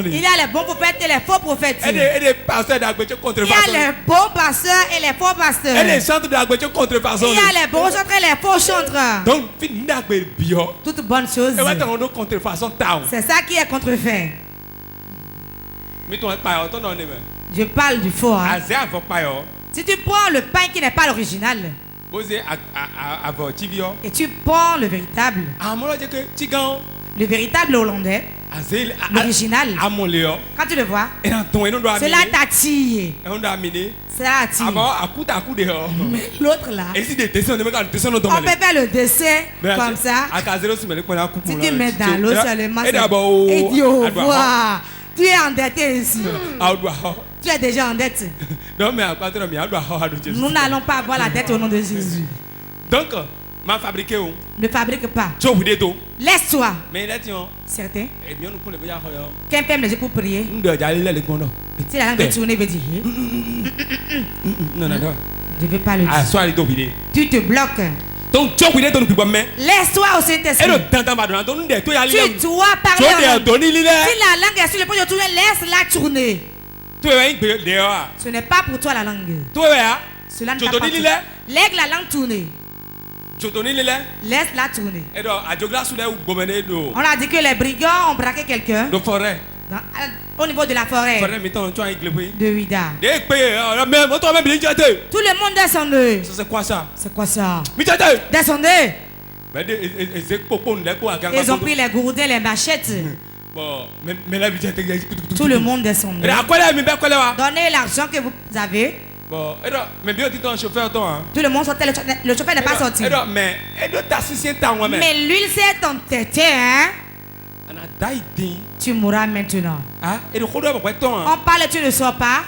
Il y a les bons prophètes et les faux prophètes. Il y a les bons pasteurs et les faux pasteurs. Il y a les bons chantres et les faux chantres. Toute bonne chose, c'est ça qui est contrefait. Je parle du faux. Hein. Si tu prends le pain qui n'est pas l'original et tu prends le véritable hollandais, l'original, quand tu le vois, cela t'attire. Cela attire. Mais l'autre là, on peut faire le dessin comme ça. Si tu mets dans l'eau seulement, et Dieu voit. Tu es endetté ici. Tu es déjà en dette. Nous n'allons pas avoir la dette au nom de Jésus. Donc, ne fabrique pas. Laisse-toi. Certains. Qu'un père me dit pour prier. Si la langue est tournée, veut dire. Non. Je ne veux pas le dire. Tu te bloques. Laisse-toi au Saint-Esprit. Tu dois parler en langue. Si la langue est sur le point de tourner, laisse-la tourner. Ce n'est pas pour toi la langue. Cela ne t'appartient pas. Laisse la langue tourner. Laisse-la tourner. On a dit que les brigands ont braqué quelqu'un au niveau de la forêt de Ouida. Tout le monde descendait. C'est quoi ça? C'est quoi ça? Descendez. Ils ont pris les gourdins, les machettes. Tout le monde descendait. Donnez l'argent que vous avez. Tout le monde sortait, le chauffeur n'est pas sorti. Mais l'huile s'est entêtée, hein? Tu mourras maintenant. On parle, tu ne sors pas.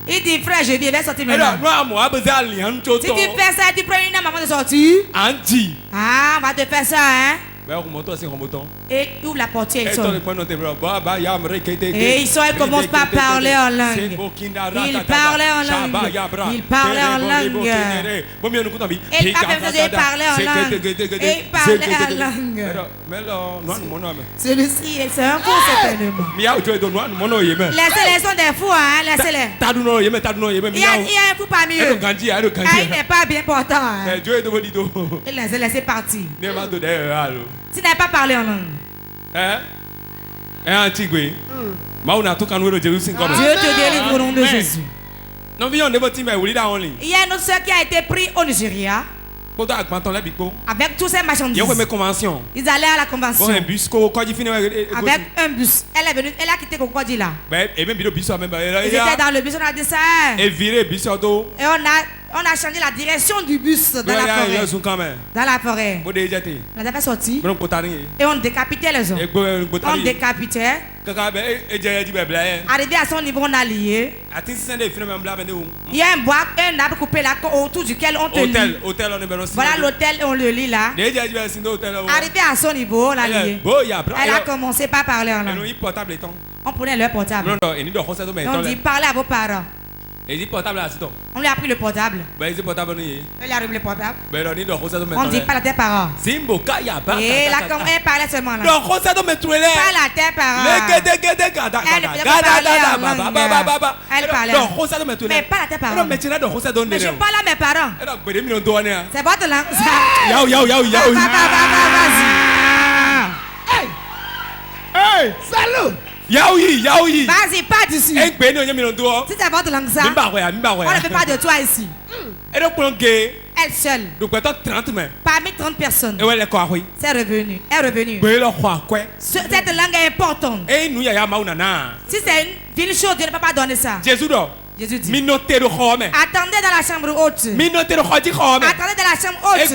Il dit, frère, je viens sortir maintenant. Si tu fais ça, tu prends une âme avant de sortir. Ah, on va te faire ça, hein? Et ouvre la portière, il sort. Et il sort, il commence par parler en langue. Il parlait en langue. Il parlait en langue. Et après, il parlait en langue. Et il parlait en langue. Celui-ci, c'est un fou, certainement. Laissez-les, sont des fous, hein. Laissez-les. Il y a un fou parmi eux. Il n'est pas bien portant, hein. Il les a laissés partir. Tu n'as pas parlé en langue. Dieu te délivre au nom de Jésus. Il y a une autre soeur qui a été prise au Nigeria. Avec tous ces marchandises. Ils allaient à la convention. Avec un bus. Elle est venue, elle a quitté Cocody là. Ils étaient dans le bus, on a dit ça. Et on a changé la direction du bus dans la forêt. Dans la forêt. On les a fait sortir. Et on décapitait les hommes. On décapitait. Arrivé à son niveau, on a lié. Il y a un bois, un arbre coupé là autour duquel on te lie. Voilà l'hôtel, on le lit là. Arrivé à son niveau, on l'a lié. Elle a commencé par parler en langue. On prenait leur portable. On dit parlez à vos parents. On lui a pris le portable. Elle a remis le portable. On dit parle à tes parents. Et là, comme elle parlait seulement là. Parle à tes parents. Elle parlait. Mais parle à tes parents. Mais je parle à mes parents. C'est votre langue. Hey, salut. Vas-y, pas d'ici. Si c'est votre langue ça, on ne fait pas de toi ici. Elle seule. Parmi 30 personnes. C'est revenu. Elle est revenue. Cette langue est importante. Si c'est une ville chaude, Dieu ne peut pas donner ça. Jésus dit. Attendez dans la chambre haute. Attendez dans la chambre haute. Je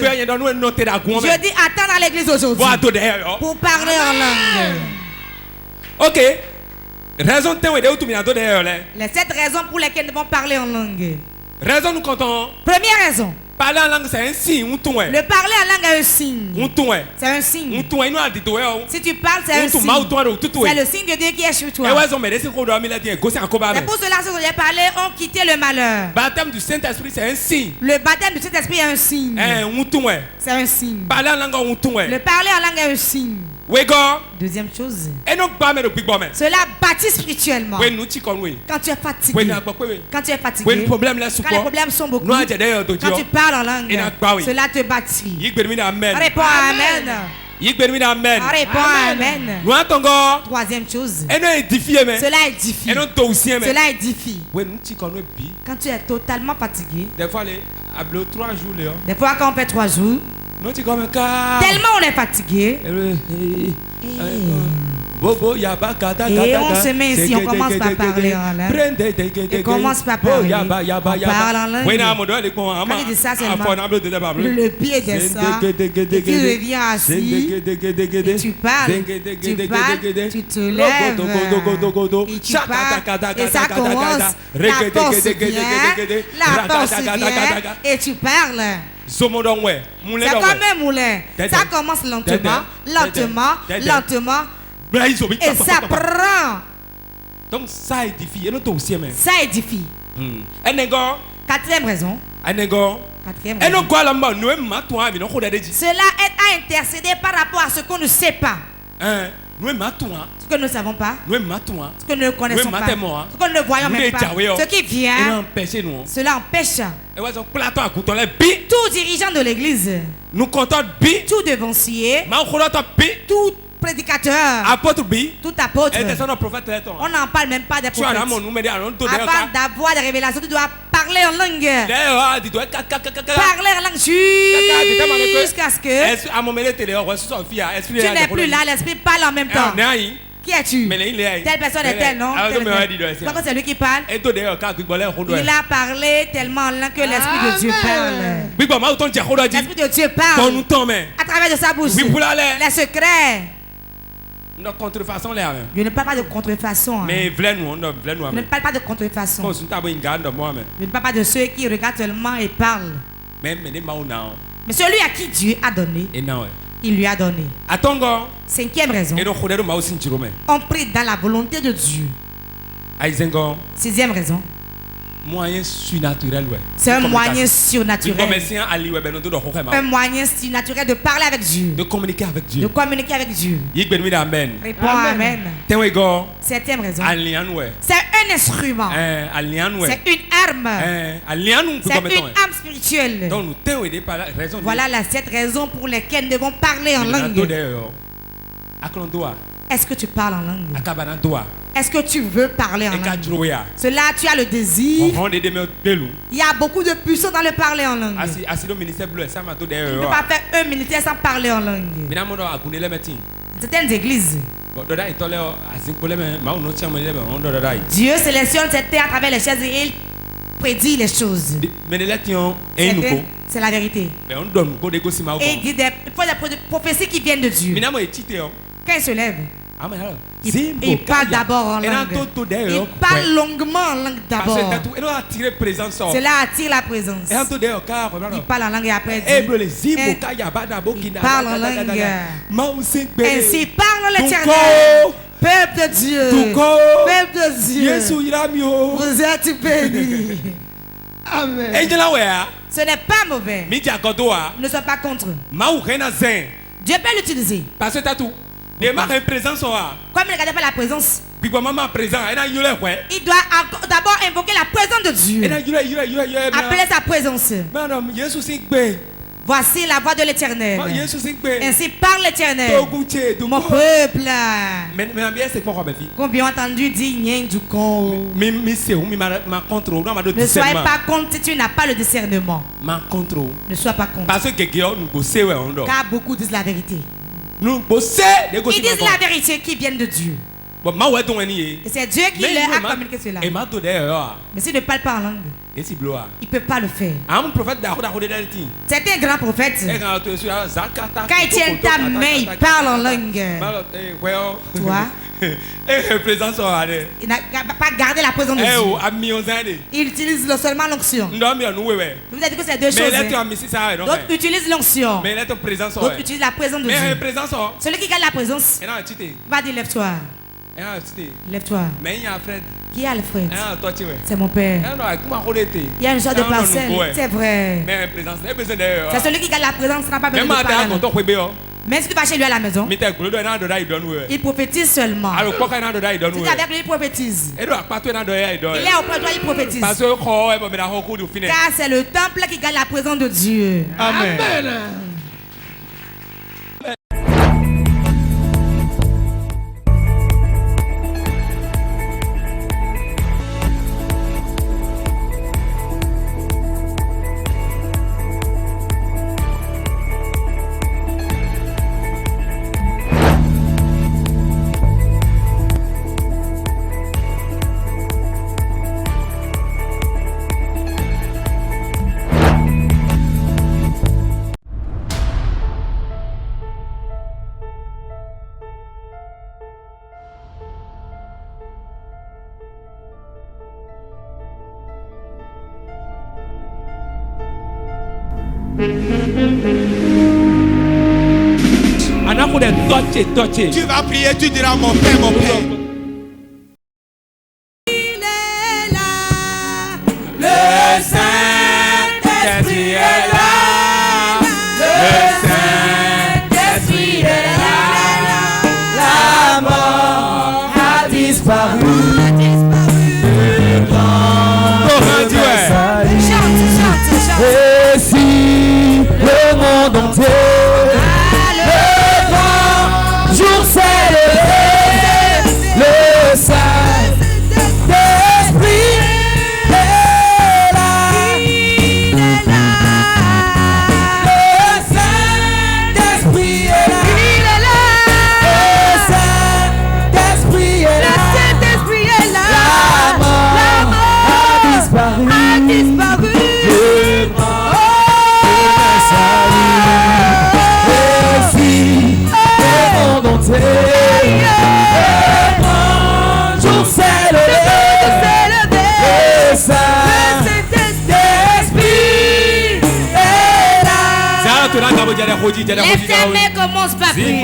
dis attends dans l'église aujourd'hui. Pour parler en langue. Ok. Raison les 7 raisons pour lesquelles nous devons parler en langue. Raison nous comptons. Première raison. Parler en langue, c'est un signe. Le parler en langue est un signe. C'est un signe. Si tu parles, c'est un signe. C'est le signe de Dieu qui est sur toi. C'est pour cela que j'ai parlé, ont quitté le malheur. Le baptême du Saint-Esprit, c'est un signe. Le baptême du Saint-Esprit est un signe. C'est un signe. Parler en langue, le parler en langue est un signe. Deuxième chose. Cela bâtit spirituellement. Quand tu es fatigué. Quand tu es fatigué. Quand les problèmes sont beaucoup. Quand tu parles en langue, cela te bâtit. Réponds Amen. Réponds Amen. Troisième chose. Cela édifie. Cela édifie. Quand tu es totalement fatigué. Des fois quand on fait 3 jours. Tellement on est fatigué. Et on se met ici, on commence par parler en langue. Et commence par parler. On parle en langue. Quand il dit ça seulement, le pied descend. Et tu reviens assis. Et tu parles. Tu te lèves. Et tu parles. Et ça commence. La force vient. La force vient. Et tu parles. C'est comme un moulin. Ça commence lentement, lentement. Et ça prend. Donc ça édifie. Ça édifie. Quatrième raison. Cela aide à intercéder par rapport à ce qu'on ne sait pas. Ce que nous ne savons pas. Ce que nous ne connaissons pas. Ce que nous ne voyons même pas. Ce qui vient. Cela empêche. Tout dirigeant de l'église. Tout devancier. Tout prédicateur, tout apôtre, on n'en parle même pas des prophètes. Avant d'avoir des révélations, tu dois parler en langue. Parler en langue jusqu'à ce que tu n'es plus là, l'esprit parle en même temps. Qui es-tu? Telle personne est telle, non? Pourquoi c'est lui qui parle? Il a parlé tellement en langue que l'esprit de Dieu parle. L'esprit de Dieu parle à travers de sa bouche. Les secrets. Je ne parle pas de contrefaçon. Mais je ne parle pas de contrefaçon. Je ne parle pas de ceux qui regardent seulement et parlent. Mais celui à qui Dieu a donné, il lui a donné. Cinquième raison. On prie dans la volonté de Dieu. Sixième raison. C'est un moyen surnaturel. Un moyen surnaturel de parler avec Dieu. De communiquer avec Dieu. Réponds Amen. Septième raison. C'est un instrument. C'est une arme. C'est une arme spirituelle. Voilà les 7 raisons pour lesquelles nous devons parler en langue. Est-ce que tu parles en langue? Est-ce que tu veux parler en langue? Cela, tu as le désir. Il y a beaucoup de puissance dans le parler en langue. Tu ne peux pas faire un militaire sans parler en langue. Certaines églises, Dieu sélectionne cette terre à travers les chaises et il prédit les choses. C'est la vérité. Et il dit il faut des prophéties qui viennent de Dieu. Quand il se lève, il parle d'abord en langue. Il parle longuement en langue d'abord. Cela attire la présence. Il parle en langue et après il parle en langue. Ainsi parle l'Éternel. Peuple de Dieu. Peuple de Dieu. Vous êtes bénis. Amen. Ce n'est pas mauvais. Ne sois pas contre. Dieu peut l'utiliser. Comme il ne regarde pas la présence, il doit d'abord invoquer la présence de Dieu. Appeler sa présence. Voici la voix de l'Éternel. Ainsi parle l'Éternel. Mon peuple. Combien ont entendu dire du con. Ne soyez pas contre si tu n'as pas le discernement. Ne sois pas contre. Car beaucoup disent la vérité. Ils disent la vérité qui vient de Dieu. Et c'est Dieu qui leur a communiqué cela. Mais s'il ne parle pas en langue, il ne peut pas le faire. C'est un grand prophète. Quand il tient ta main, il parle en langue. Toi, Il n'a pas gardé la présence de Dieu. Il utilise seulement l'onction. Je vous ai dit que c'est deux choses. D'autres utilisent l'onction. D'autres utilisent la présence de Dieu. Celui qui garde la présence va dire lève-toi. Lève-toi. Qui est Alfred? C'est mon père. Il y a une sorte de parcelle. C'est vrai. C'est celui qui garde la présence n'a pas besoin de parler. Mais si tu vas chez lui à la maison, il prophétise seulement. Si tu es avec lui, il prophétise. Il est auprès de toi, il prophétise. Car c'est le temple qui garde la présence de Dieu. Amen. Tu vas prier, tu diras mon père, mon père. Il est là. Le Saint-Esprit est là. Le Saint-Esprit est là. La mort a disparu. Et si le monde entier L'éternel commence par prier.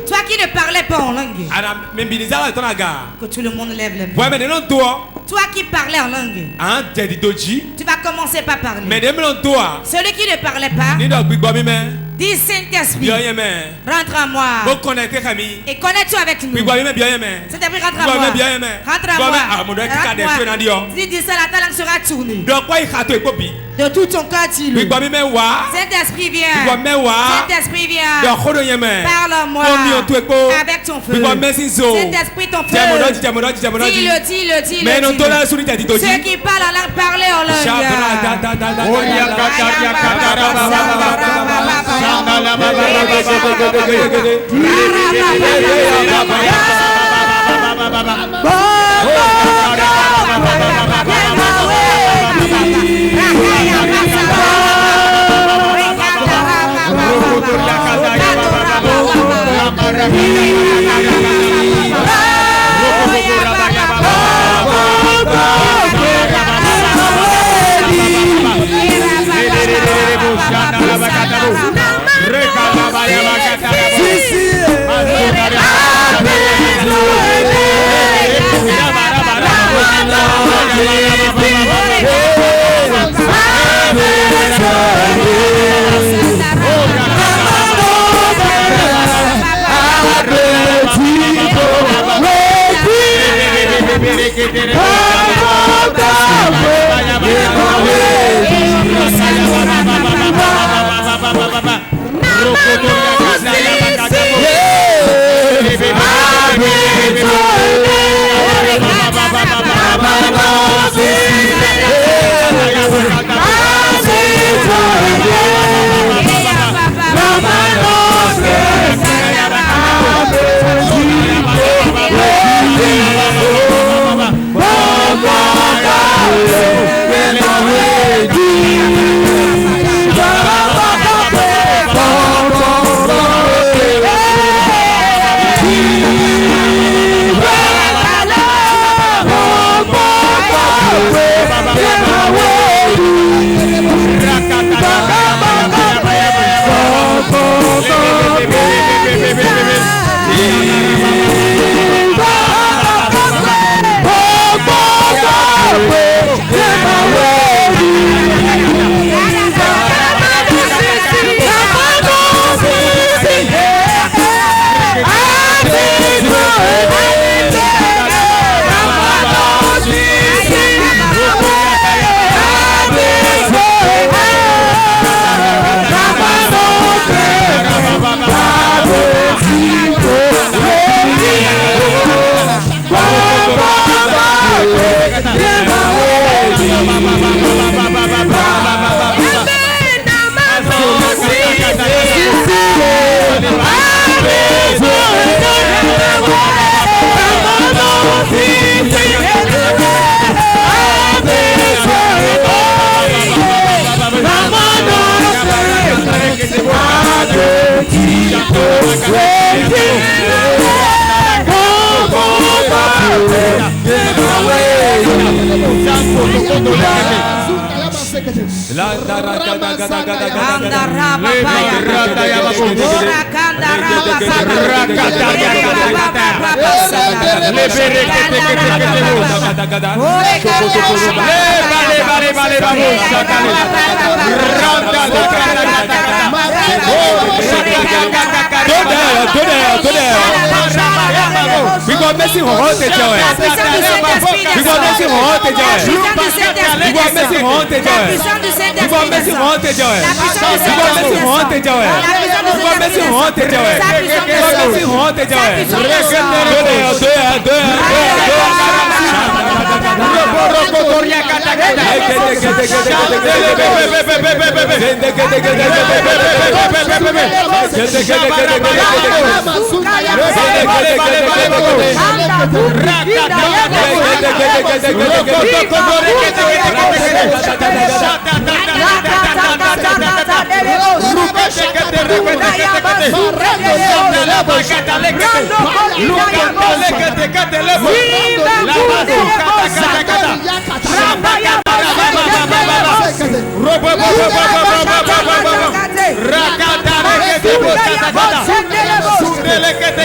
Toi qui ne parlait pas en langue, que tout le monde lève les mains. Toi qui parlais en langue, tu vas commencer par parler. Celui qui ne parlait pas, dis Saint-Esprit, rentre en moi et connecte-toi avec nous. Saint-Esprit, rentre en moi. Rentre en moi. Dis ça, la langue sera tournée. De tout ton cœur, dis-le. Saint-Esprit, viens. Saint-Esprit, viens. Parle-moi avec ton feu. Saint-Esprit, ton feu. Dis-le. Ceux qui parlent en langue, parlez en langue. Rakata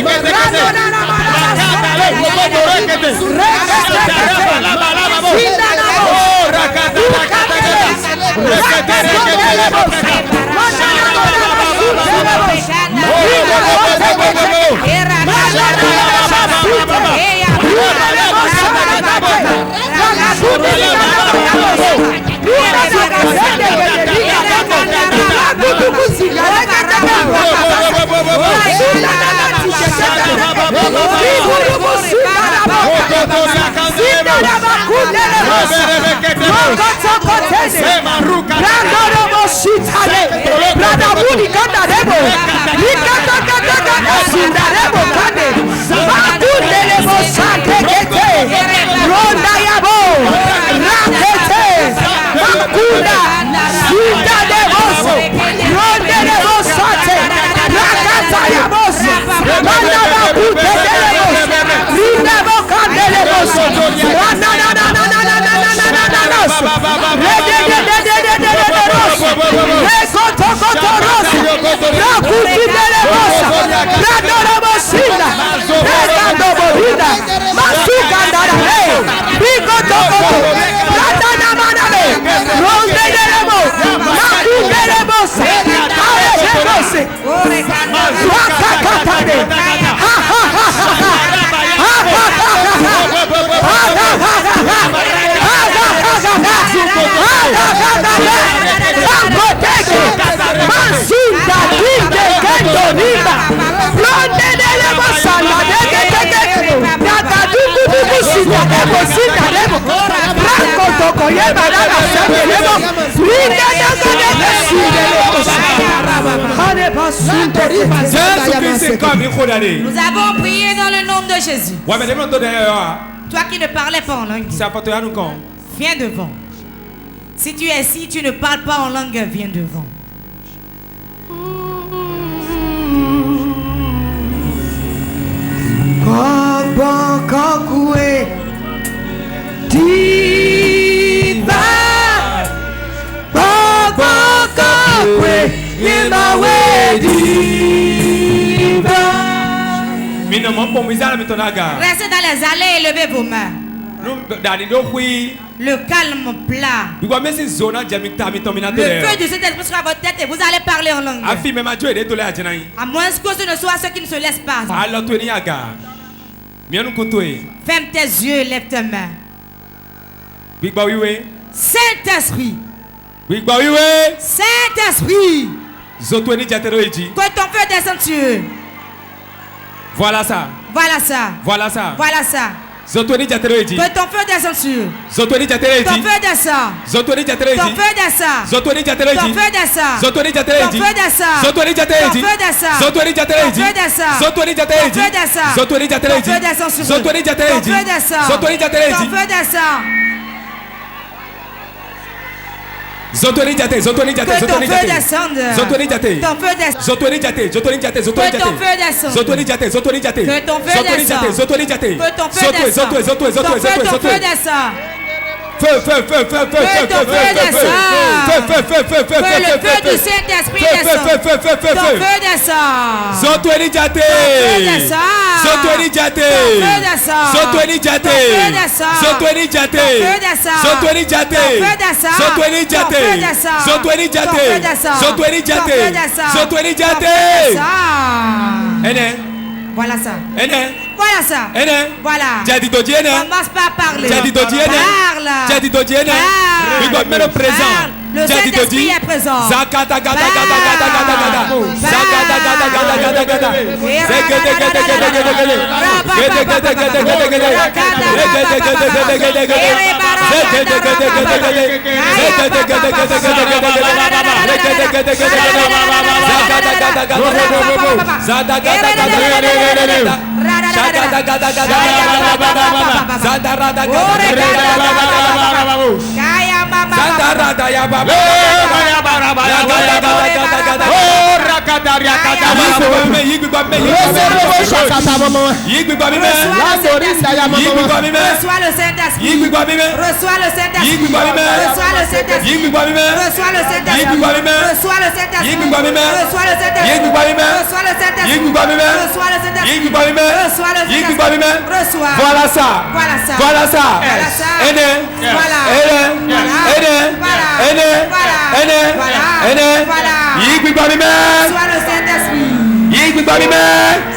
Nous avons prié dans le nom de Jésus. Toi qui ne parlais pas en langue, viens devant. Si tu es ici, tu ne parles pas en langue, viens devant. Restez dans les allées et levez vos mains. Le calme plat. Le feu de cet esprit sera à votre tête et vous allez parler en langue. À moins que ce ne soit ceux qui ne se laissent pas. Ferme tes yeux et lève tes mains. Saint-Esprit. Saint-Esprit. Que ton feu descende sur eux. Voilà ça. Voilà ça. Voilà ça. Voilà ça. Que ton feu descende sur eux. Ton feu descend. Ton feu descend. Ton feu descend. Ton feu descend. Ton feu descend. Ton feu descend. Ton feu descend. Ton feu descend. Ton feu descend sur eux. Ton feu descend. Ton feu descend. Zotoni Jate, Zotoni Jate, Zotoni Jate, Zotoni Jate, Zotoni Jate, Zotoni Jate, Zotoni Jate, Zotoni Jate, Zotoni Jate, Zotoni Jate, Zotoni Jate, Zotoni Jate, Feu, feu, feu, feu, feu, feu, feu, feu, feu, feu, feu, le feu du Saint-Esprit descend. Ton feu descend. Zotoni Jate, Zotoni Jate, Zotoni Jate, Zotoni Jate, Zotoni Jate, Zotoni Jate, Zotoni Jate, Zotoni Jate, Zotoni Jate. Voilà ça. Voilà ça. Voilà. Commence par parler. Parle. Le présent. Le Saint-Esprit est présent. Zakata gada gada gada gada gada. Zakata gada gada gada gada. Zegede gede gede gede gede. Gede gede gede gede gede. Gede gede gede gede gede. Gede gede gede gede. Gede gede gede gede gede. Gede gede gede gede. Zakata gada gada gada. Zada gada gada gada. Shagada gada gada gada. Zada rada gada. Kaya mama. Zada rada ya baba. Reçois le Saint-Esprit. Reçois le Saint-Esprit. Reçois le Saint-Esprit. Reçois le Saint-Esprit. Reçois le Saint-Esprit. Reçois le Saint-Esprit. Reçois le Saint-Esprit. Reçois le Saint-Esprit. Reçois le Saint-Esprit. Reçois. Voilà ça. Voilà ça. Voilà ça. Voilà ça. Aîné. Voilà. Aîné. Aîné. Aîné. Aîné. Aîné. Reçois le Saint-Esprit.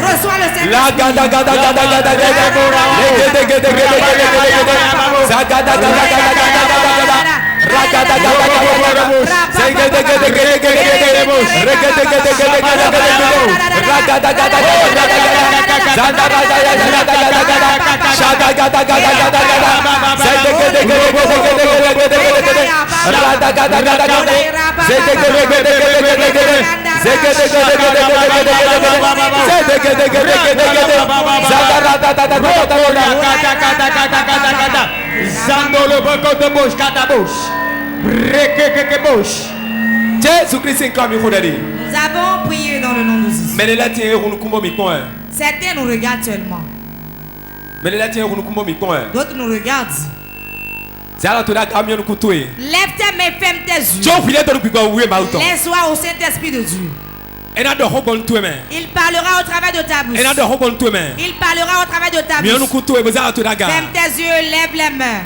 Reçois le Saint-Esprit. La gada gada gada gada gada. Nous avons prié dans le nom de Jésus. Certains nous regardent seulement. D'autres nous regardent. Lève tes mains, ferme tes yeux. Laisse-toi au Saint-Esprit de Dieu. Il parlera au travers de ta bouche. Il parlera au travers de ta bouche. Ferme tes yeux, lève les mains.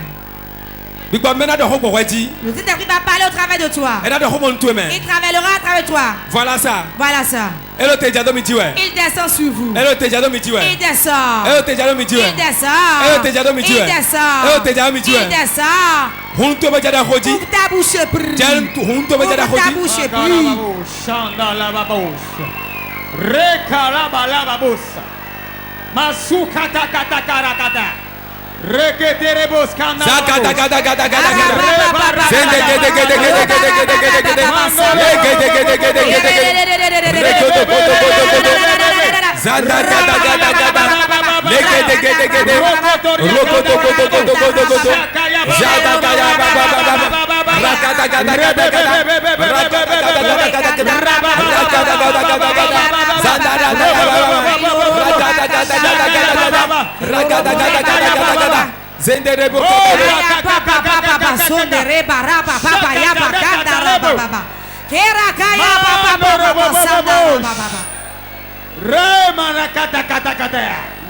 Le Saint-Esprit va parler au travers de toi. Il travaillera à travers toi. Voilà ça. Voilà ça. Il descend sur vous. Il descend. Il descend. Il descend. Il descend. Ouvre ta bouche et prie. Ouvre ta bouche et prie.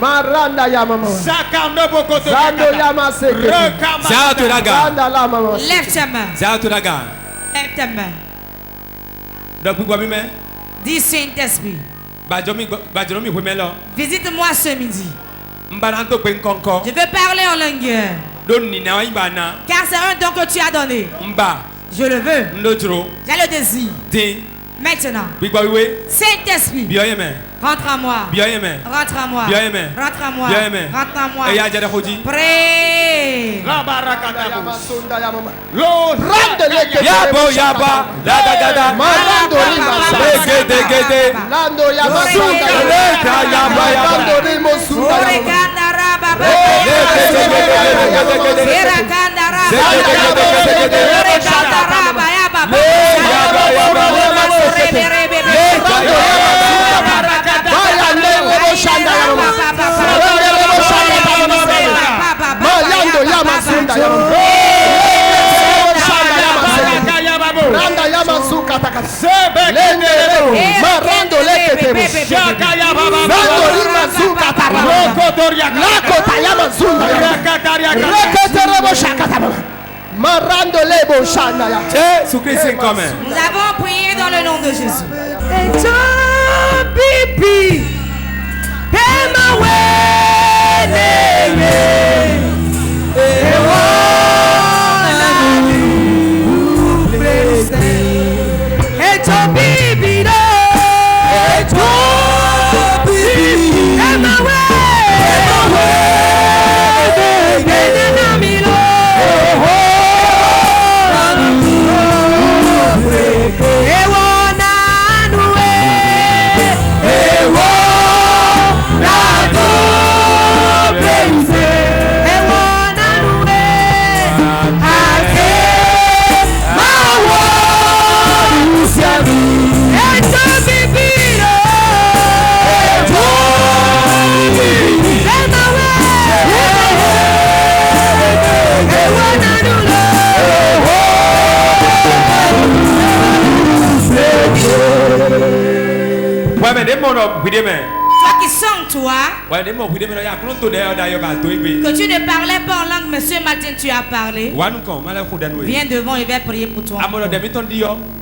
Maranda ya mama. Zando ya maseke. Lève tes mains. Lève tes mains. Dis Saint-Esprit. Visite-moi ce midi. Je veux parler en langue. Car c'est un don que tu as donné. Je le veux. J'ai le désir. Maintenant, Saint-Esprit, rentre en moi. Rentre en moi. Rentre en moi. Rentre en moi. Prie. Nous avons prié dans le nom de Jésus. Ewo, Toi qui sens toi, que tu ne parlais pas en langue, mais ce matin tu as parlé. Viens devant et viens prier pour toi.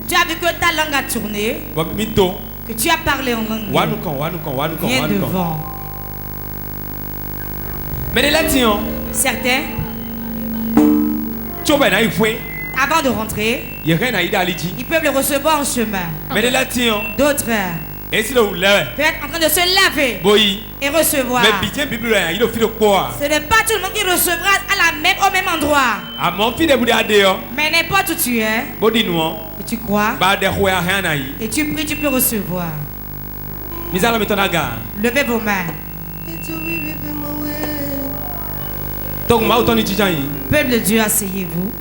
Tu as vu que ta langue a tourné, que tu as parlé en langue. Viens devant. Certains, avant de rentrer, ils peuvent le recevoir en chemin. D'autres peut être en train de se laver et recevoir. Ce n'est pas tout le monde qui recevra au même endroit. Mais n'importe où tu es, et tu crois, et tu pries, tu peux recevoir. Levez vos mains. Peuple de Dieu, asseyez-vous.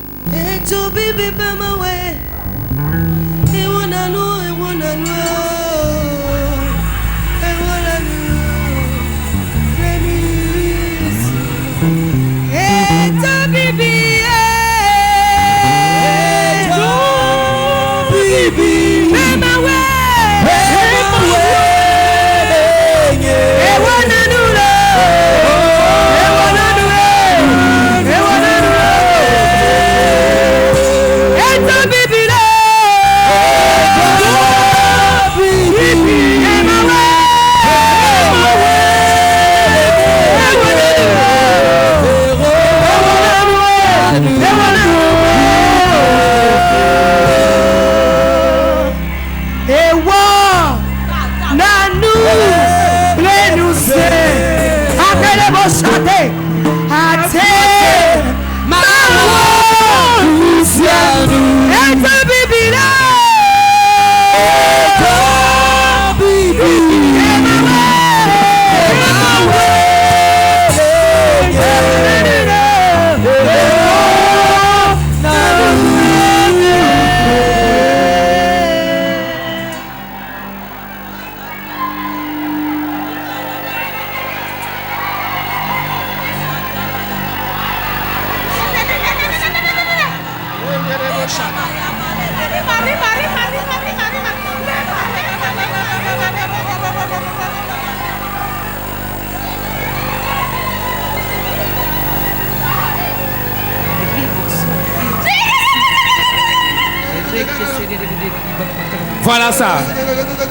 Voilà ça.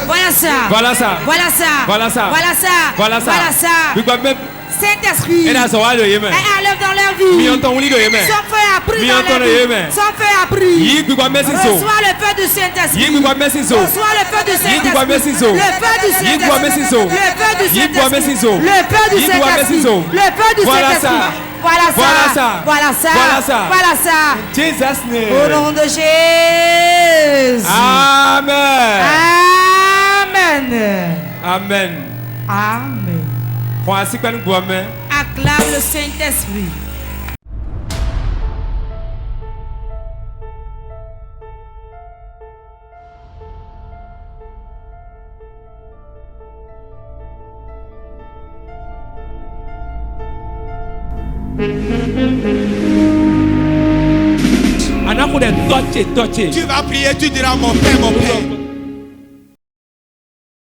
Voilà ça. Voilà ça. Voilà ça. Voilà ça. Voilà ça. Voilà ça. Voilà ça. Saint-Esprit. Et enlève dans leur vie. Son feu a pris dans leur vie. Son feu a pris. Reçois le feu du Saint-Esprit. Reçois le feu du Saint-Esprit. Le feu du Saint-Esprit. Le feu du Saint-Esprit. Le feu du Saint-Esprit. Le feu du Saint-Esprit. Voilà ça. Voilà ça. Voilà ça. Voilà ça. Voilà ça. Jesus name. Au nom de Jésus. Amen. Amen. Amen. Amen. Acclame le Saint-Esprit. Tu vas prier, tu diras mon Père, mon Père.